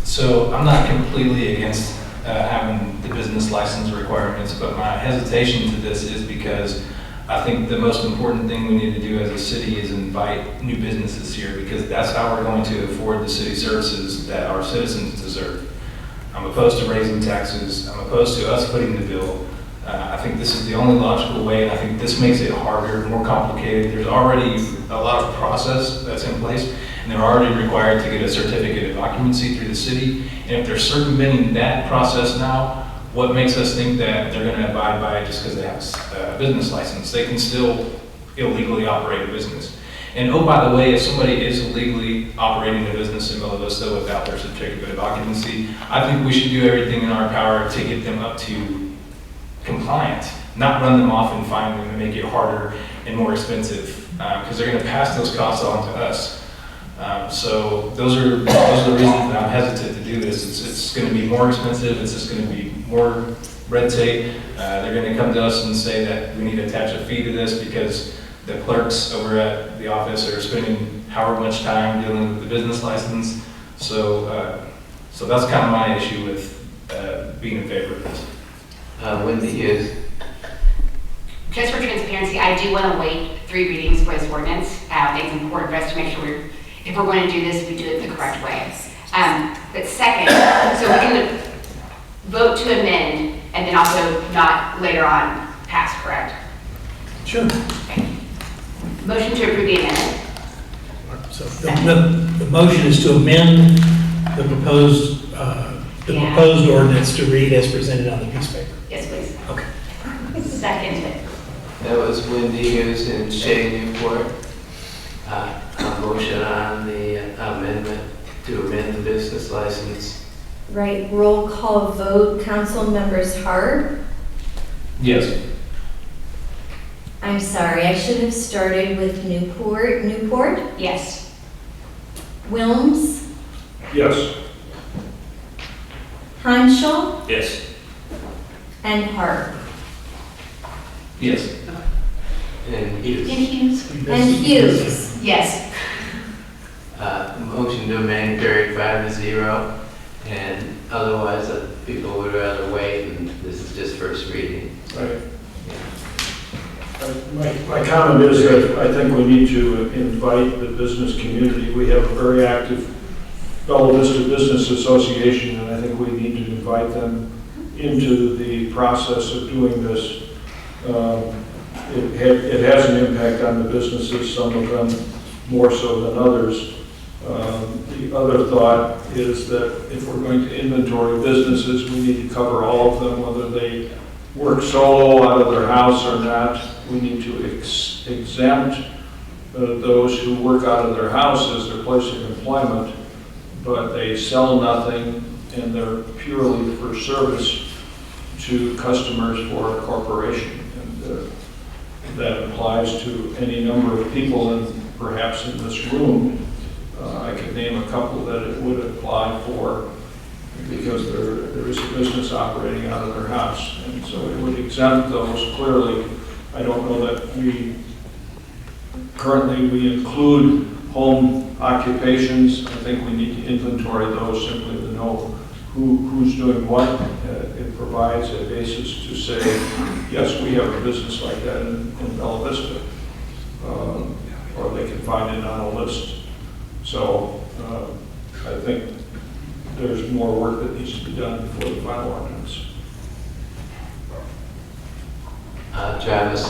So I'm not completely against having the business license requirements, but my hesitation to this is because I think the most important thing we need to do as a city is invite new businesses here, because that's how we're going to afford the city services that our citizens deserve. I'm opposed to raising taxes. I'm opposed to us footing the bill. I think this is the only logical way, and I think this makes it harder, more complicated. There's already a lot of process that's in place, and they're already required to get a certificate of occupancy through the city. And if they're circumventing that process now, what makes us think that they're going to abide by it just because they have a business license? They can still illegally operate a business. And oh, by the way, if somebody is illegally operating a business in Bella Vista without their certificate of occupancy, I think we should do everything in our power to get them up to compliant, not run them off and fine them and make it harder and more expensive, because they're going to pass those costs on to us. So those are the reasons that I'm hesitant to do this. It's going to be more expensive. It's just going to be more red tape. They're going to come to us and say that we need to attach a fee to this because the clerks over at the office are spending however much time dealing with the business license. So that's kind of my issue with being in favor of this. Wendy Hughes. Just for transparency, I do want to wait 3 readings for this ordinance. I think it's important for us to make sure if we're going to do this, we do it the correct way. But second, so we can vote to amend and then also not later on pass, correct? Sure. Okay. Motion to approve the amendment. So the motion is to amend the proposed ordinance to read as presented on the piece of paper. Yes, please. Okay. Second. That was Wendy Hughes and Shay Newport. A motion on the amendment to amend the business license. Right, roll call vote, council members Harp. Yes. I'm sorry, I should have started with Newport. Newport? Yes. Wilms? Yes. Hanschel? Yes. And Harp. Yes. And Hughes. And Hughes. Yes. Motion to amend carried 5-0. And otherwise, people would rather wait, and this is just first reading. Right. My comment is that I think we need to invite the business community. We have a very active Bella Vista Business Association, and I think we need to invite them into the process of doing this. It has an impact on the businesses, some of them more so than others. The other thought is that if we're going to inventory businesses, we need to cover all of them, whether they work solo out of their house or not. We need to exempt those who work out of their house as their place of employment, but they sell nothing and they're purely for service to customers for a corporation. And that applies to any number of people, and perhaps in this room, I could name a couple that it would apply for, because there is a business operating out of their house. And so it would exempt those clearly. I don't know that we include home occupations. I think we need to inventory those simply to know who's doing what. It provides a basis to say, yes, we have a business like that in Bella Vista. Or they can find it on a list. So I think there's more work that needs to be done before the final ordinance. Travis?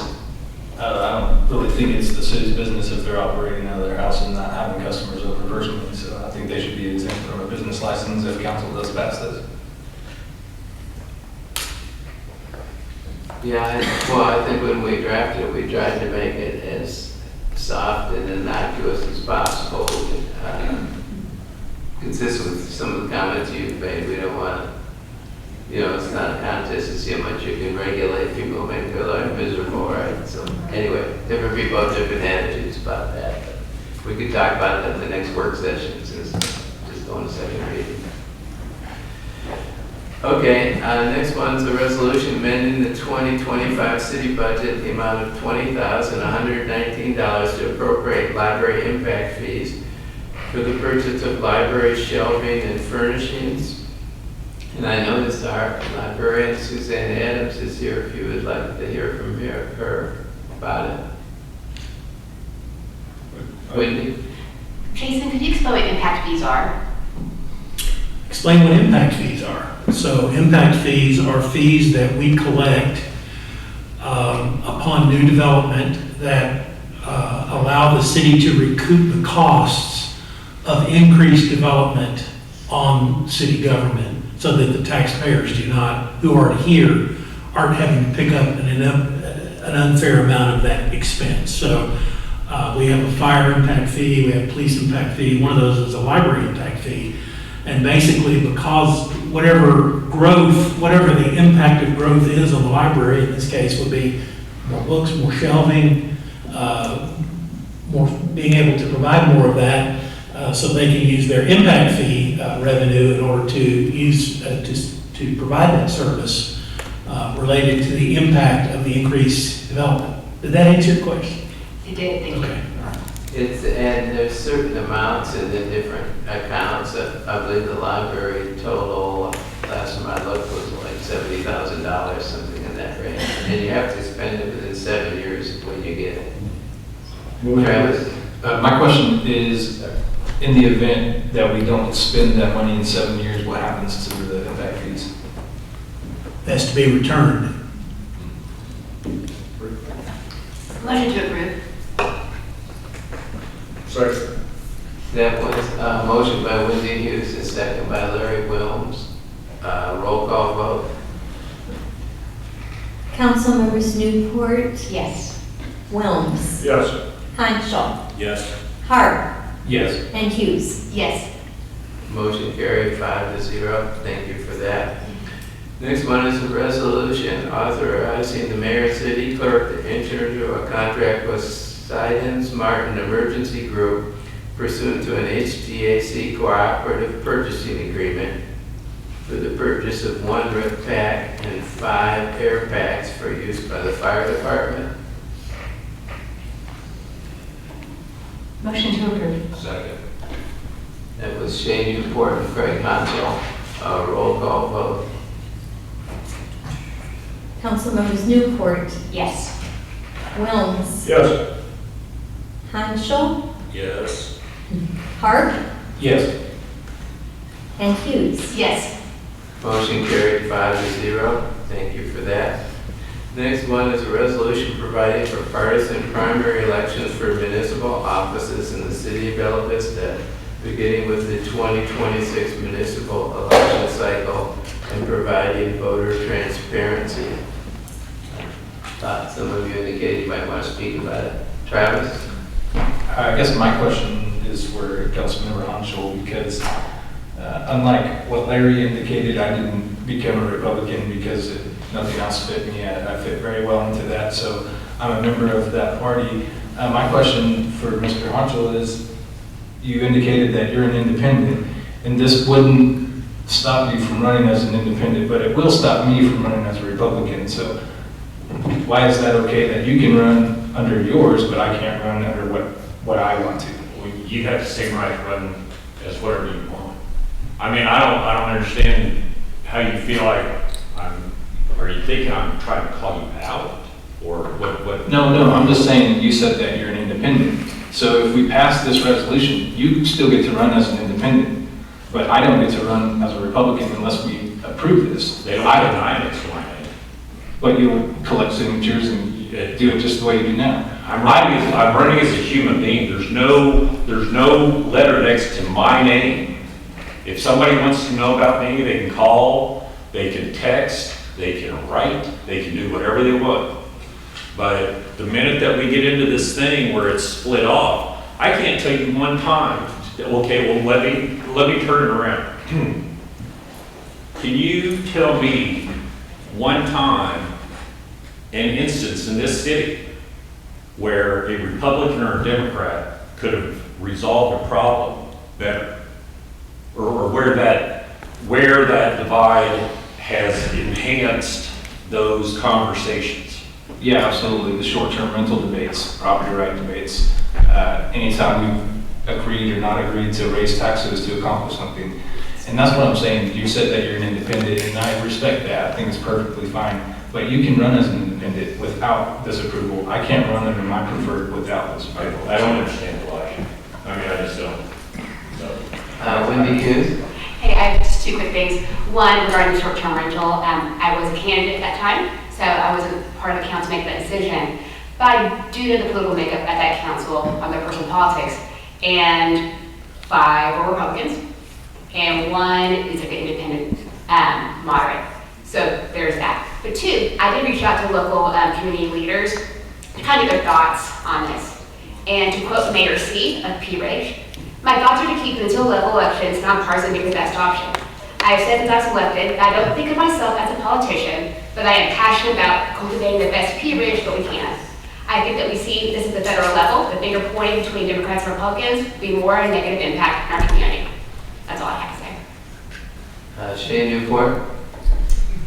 I don't really think it's the city's business if they're operating out of their house and not having customers over personally. So I think they should be exempt from a business license if council does pass this. Yeah, I think when we drafted it, we tried to make it as soft and innocuous as possible. Consistent with some of the comments you've made, we don't want to, it's not a contest to see how much you can regulate people, make their life miserable, right? So anyway, different people have different attitudes about that. But we could talk about it at the next work session, since just going to second reading. Okay, next one's a resolution amending the 2025 city budget, the amount of $20,119 to appropriate library impact fees for the purchase of library shelving and furnishings. And I noticed our librarian, Suzanne Adams, is here if you would like to hear from her about it. Wendy? Jason, could you explain what impact fees are? Explain what impact fees are. So impact fees are fees that we collect upon new development that allow the city to recoup the costs of increased development on city government, so that the taxpayers who are here, aren't having to pick up an unfair amount of that expense. So we have a fire impact fee, we have a police impact fee, one of those is a library impact fee. And basically, because whatever the impact of growth is on the library, in this case would be more books, more shelving, more being able to provide more of that, so they can use their impact fee revenue in order to use to provide that service related to the impact of the increased development. Did that answer your question? It did, thank you. Okay. And there's certain amounts in the different accounts. I believe the library total, last time I looked, was like $70,000, something in that range. And you have to spend it within 7 years when you get it. Travis? My question is, in the event that we don't spend that money in 7 years, what happens to the impact fees? It has to be returned. Motion to approve. Second. That was a motion by Wendy Hughes and second by Larry Wilms. Roll call vote. Councilmembers Newport, Yes. Wilms, Yes. Hanschel, Yes. Hart, Yes. and Hughes. Yes. Motion carried 5-0. Thank you for that. Next one is a resolution authorizing the mayor and city clerk to enter into a contract with Sidens Martin Emergency Group pursuant to an HVAC cooperative purchasing agreement for the purchase of 1 RIP pack and 5 air packs for use by the fire department. Motion to approve. Second. That was Shane Newport and Craig Hansel. Roll call vote. Councilmembers Newport, Yes. Wilms, Yes. Hanschel, Yes. Park, Yes. and Hughes. Yes. Motion carried 5-0. Thank you for that. Next one is a resolution providing for partisan primary elections for municipal offices in the city of Bella Vista, beginning with the 2026 municipal election cycle and providing voter transparency. Some of you indicated you might want to speak about it. Travis? I guess my question is for Councilmember Hanschel, because unlike what Larry indicated, I didn't become a Republican because nothing else fit me. I fit very well into that, so I'm a member of that party. My question for Mr. Hanschel is, you indicated that you're an independent, and this wouldn't stop you from running as an independent, but it will stop me from running as a Republican. So why is that okay that you can run under yours, but I can't run under what I want to? Well, you have the same right to run as whatever you want. I mean, I don't understand how you feel like are you thinking I'm trying to call you out? Or what? No, I'm just saying you said that you're an independent. So if we pass this resolution, you still get to run as an independent, but I don't get to run as a Republican unless we approve this. They don't deny it, so I mean. But you'll collect signatures and do it just the way you do now. I'm running as a human being. There's no letter next to my name. If somebody wants to know about me, they can call, they can text, they can write, they can do whatever they want. But the minute that we get into this thing where it's split off, I can't tell you one time, okay, well, let me turn it around. Can you tell me one time, an instance in this city where a Republican or a Democrat could have resolved a problem better? Or where that divide has enhanced those conversations? Yeah, absolutely. The short-term rental debates, property right debates, anytime we've agreed or not agreed to raise taxes to accomplish something. And that's what I'm saying. You said that you're an independent, and I respect that. I think it's perfectly fine. But you can run as an independent without this approval. I can't run under my preferred without this approval. I don't understand why. I mean, I just don't. Wendy Hughes? Hey, I have just two quick things. One, regarding the short-term rental, I was a candidate at that time, so I wasn't part of the council to make that decision. But due to the political makeup at that council on their personal politics, and 5 were Republicans, and 1 is an independent moderate. So there's that. But 2, I did reach out to local community leaders to kind of get their thoughts on this. And to quote Mayor C of P. Ridge, "My thoughts are to keep until local elections nonpartisan being the best option. I have said since I was elected that I don't think of myself as a politician, but I am passionate about cultivating the best P. Ridge that we can. I think that we see this at the federal level, the finger pointing between Democrats and Republicans will be more a negative impact in our community." That's all I have to say. Shane Newport?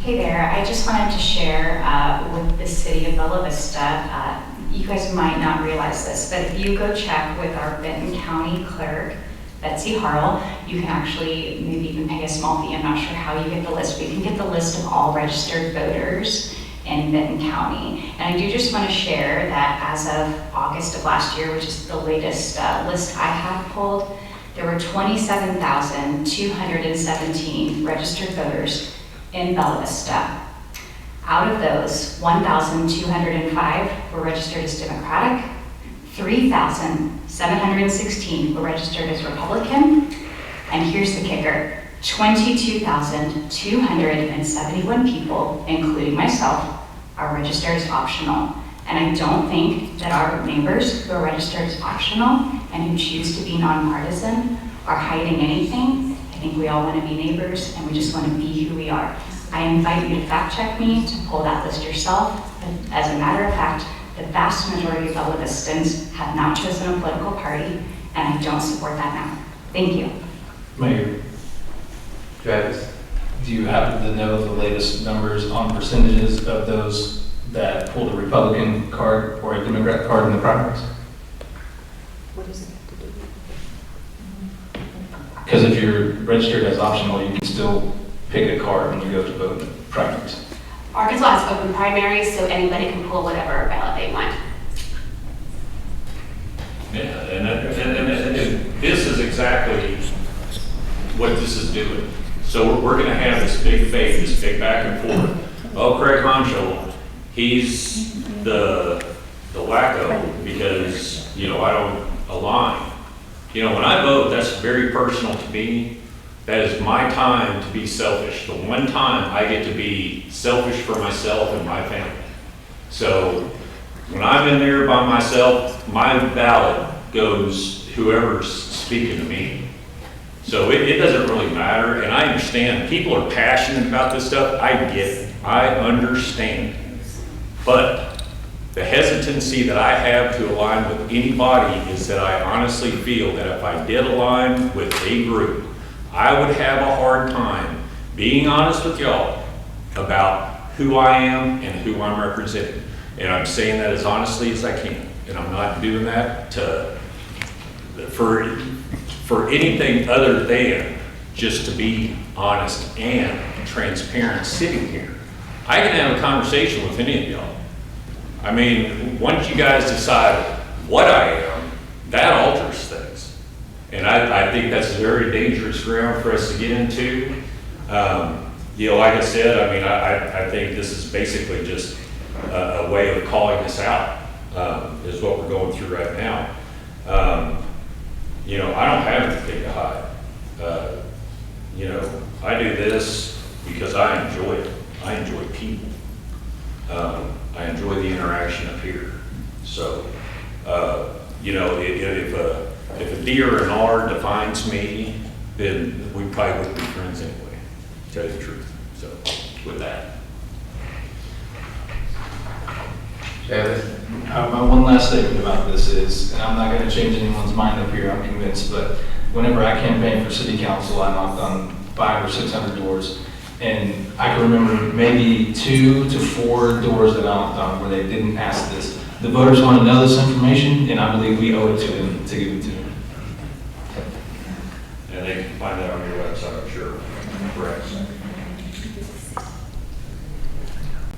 Hey there, I just wanted to share with the city of Bella Vista, you guys might not realize this, but if you go check with our Benton County clerk, Betsy Harrell, you can actually maybe even pay a small fee. I'm not sure how you get the list, but you can get the list of all registered voters in Benton County. And I do just want to share that as of August of last year, which is the latest list I have pulled, there were 27,217 registered voters in Bella Vista. Out of those, 1,205 were registered as Democratic, 3,716 were registered as Republican, and here's the kicker, 22,271 people, including myself, are registered as optional. And I don't think that our neighbors who are registered as optional and who choose to be nonpartisan are hiding anything. I think we all want to be neighbors and we just want to be who we are. I invite you to fact check me, to pull that list yourself. But as a matter of fact, the vast majority of Bella Vistans have not chosen a political party, and I don't support that now. Thank you. Mayor, Travis? do you happen to know the latest numbers on percentages of those that pulled a Republican card or a Democrat card in the primaries? What does it have to do? Because if you're registered as optional, you can still pick a card when you go to vote primaries. Arkansas has open primaries, so anybody can pull whatever ballot they want. Yeah, and this is exactly what this is doing. So we're gonna have this big debate, this big back and forth. Oh, Craig Honcho, he's the wacko because, you know, I don't align. You know, when I vote, that's very personal to me. That is my time to be selfish. The one time I get to be selfish for myself and my family. So when I'm in there by myself, my ballot goes whoever's speaking to me. So it doesn't really matter, and I understand people are passionate about this stuff. I get it, I understand. But the hesitancy that I have to align with anybody is that I honestly feel that if I did align with a group, I would have a hard time being honest with y'all about who I am and who I'm representing. And I'm saying that as honestly as I can. And I'm not doing that for anything other than just to be honest and transparent sitting here. I can have a conversation with any of y'all. I mean, once you guys decide what I am, that alters things. And I think that's a very dangerous ground for us to get into. You know, like I said, I mean, I think this is basically just a way of calling this out, is what we're going through right now. You know, I don't have anything to hide. You know, I do this because I enjoy it. I enjoy people. I enjoy the interaction up here. So, you know, if a D or an R defines me, then we probably wouldn't be friends anyway, to tell you the truth. So, with that. My one last statement about this is, and I'm not going to change anyone's mind up here, I'm convinced, but whenever I campaigned for city council, I knocked on 500 or 600 doors. And I can remember maybe 2 to 4 doors that I knocked on where they didn't ask this. The voters want to know this information, and I believe we owe it to them to give it to them. And they can find that on your website, I'm sure. Correct.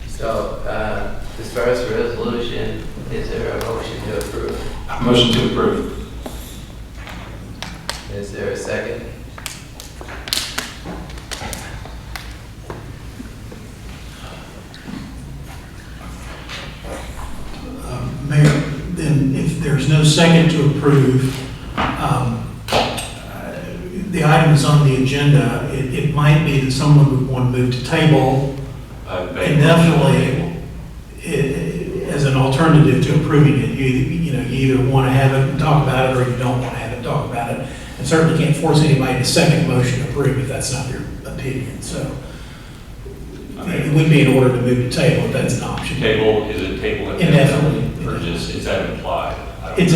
So, as far as the resolution, is there a motion to approve? Motion to approve. Is there a second? Mayor, then if there's no second to approve, the item is on the agenda. It might be that someone would want to move to table indefinitely as an alternative to approving it. You either want to have it and talk about it, or you don't want to have it and talk about it. And certainly can't force anybody to second motion to approve if that's not their opinion. So it would be in order to move to table if that's an option. Table, is it table indefinitely? Or just, is that implied? It's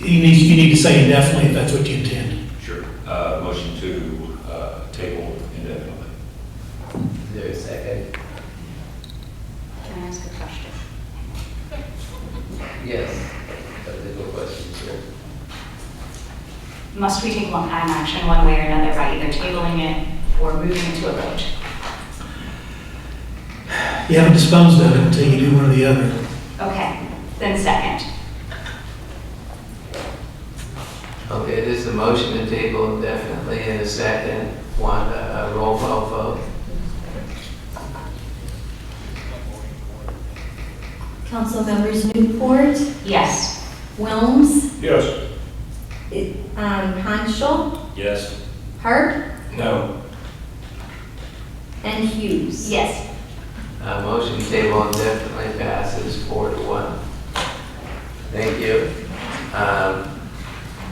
you need to say indefinitely if that's what you intend. Sure. Motion to table indefinitely. Is there a second? Can I ask a question? Yes. Legal questions here. Must we take an action one way or another by either tabling it or moving it to a vote? You haven't disposed of it until you do one or the other. Okay, then second. Okay, this is a motion to table indefinitely in a second. Want a roll call vote? Council members Newport, Yes. Wilms, Yes. Hanschel, Yes. Hart, No. and Hughes. Yes. Motion to table indefinitely passes 4-1. Thank you.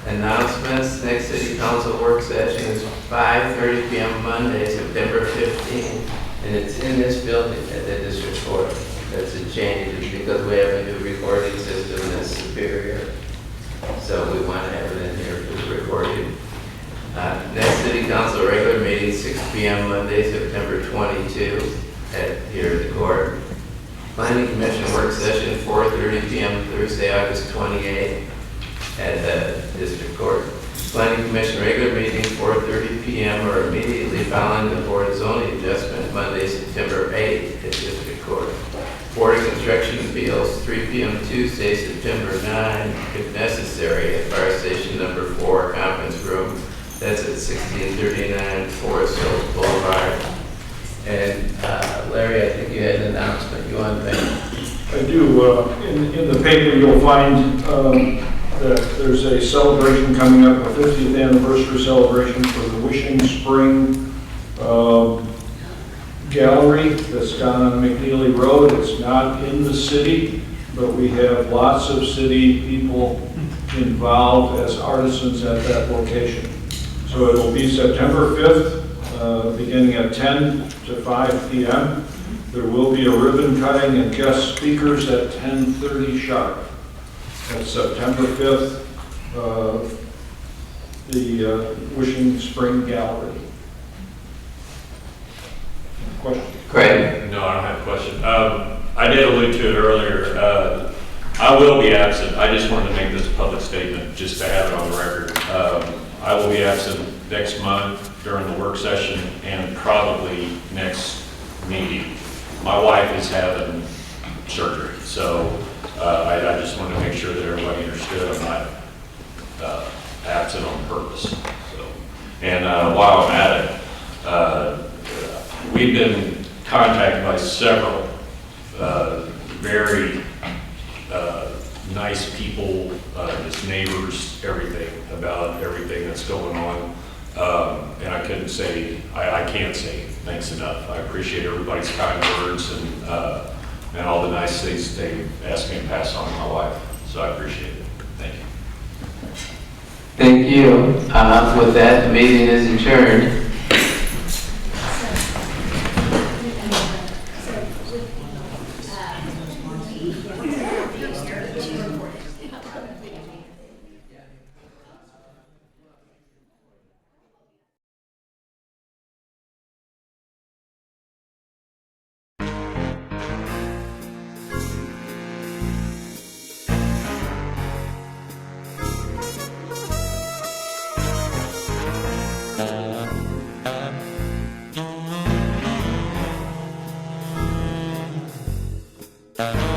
Announcements, next city council work session is 5:30 p.m. Monday, September 15th, and it's in this building at the district court. That's a change, it's because we have a new recording system that's superior. So we want to have it in here for the recording. Next city council regular meeting, 6 p.m. Monday, September 22, here at the court. Planning commission work session, 4:30 p.m. Thursday, August 28th at the district court. Planning commission regular meeting, 4:30 p.m. p.m. or immediately following the board zoning adjustment Monday, September 8th at District Court. Board of Construction Appeals, 3 p.m. Tuesday, September 9, if necessary, at Fire Station Number 4 Conference Room. That's at 1639 Forest Hills Boulevard. And Larry, I think you had an announcement you want to make. I do. In the paper, you'll find that there's a celebration coming up, a 50th anniversary celebration for the Wishing Spring Gallery that's down on McNeely Road. It's not in the city, but we have lots of city people involved as artisans at that location. So it will be September 5th, beginning at 10 to 5 p.m. There will be a ribbon cutting and guest speakers at 10:30 sharp. That's September 5th, the Wishing Spring Gallery. Question? Craig? No, I don't have a question. I did allude to it earlier. I will be absent. I just wanted to make this a public statement just to have it on the record. I will be absent next month during the work session and probably next meeting. My wife is having surgery, so I just wanted to make sure that everybody understood I'm not absent on purpose. So, and while I'm at it, we've been contacted by several very nice people, just neighbors, everything, about everything that's going on. And I couldn't say, I can't say thanks enough. I appreciate everybody's kind words and all the nice things they asked me to pass on to my wife. So I appreciate it. Thank you. Thank you. With that, the meeting is adjourned. Bye.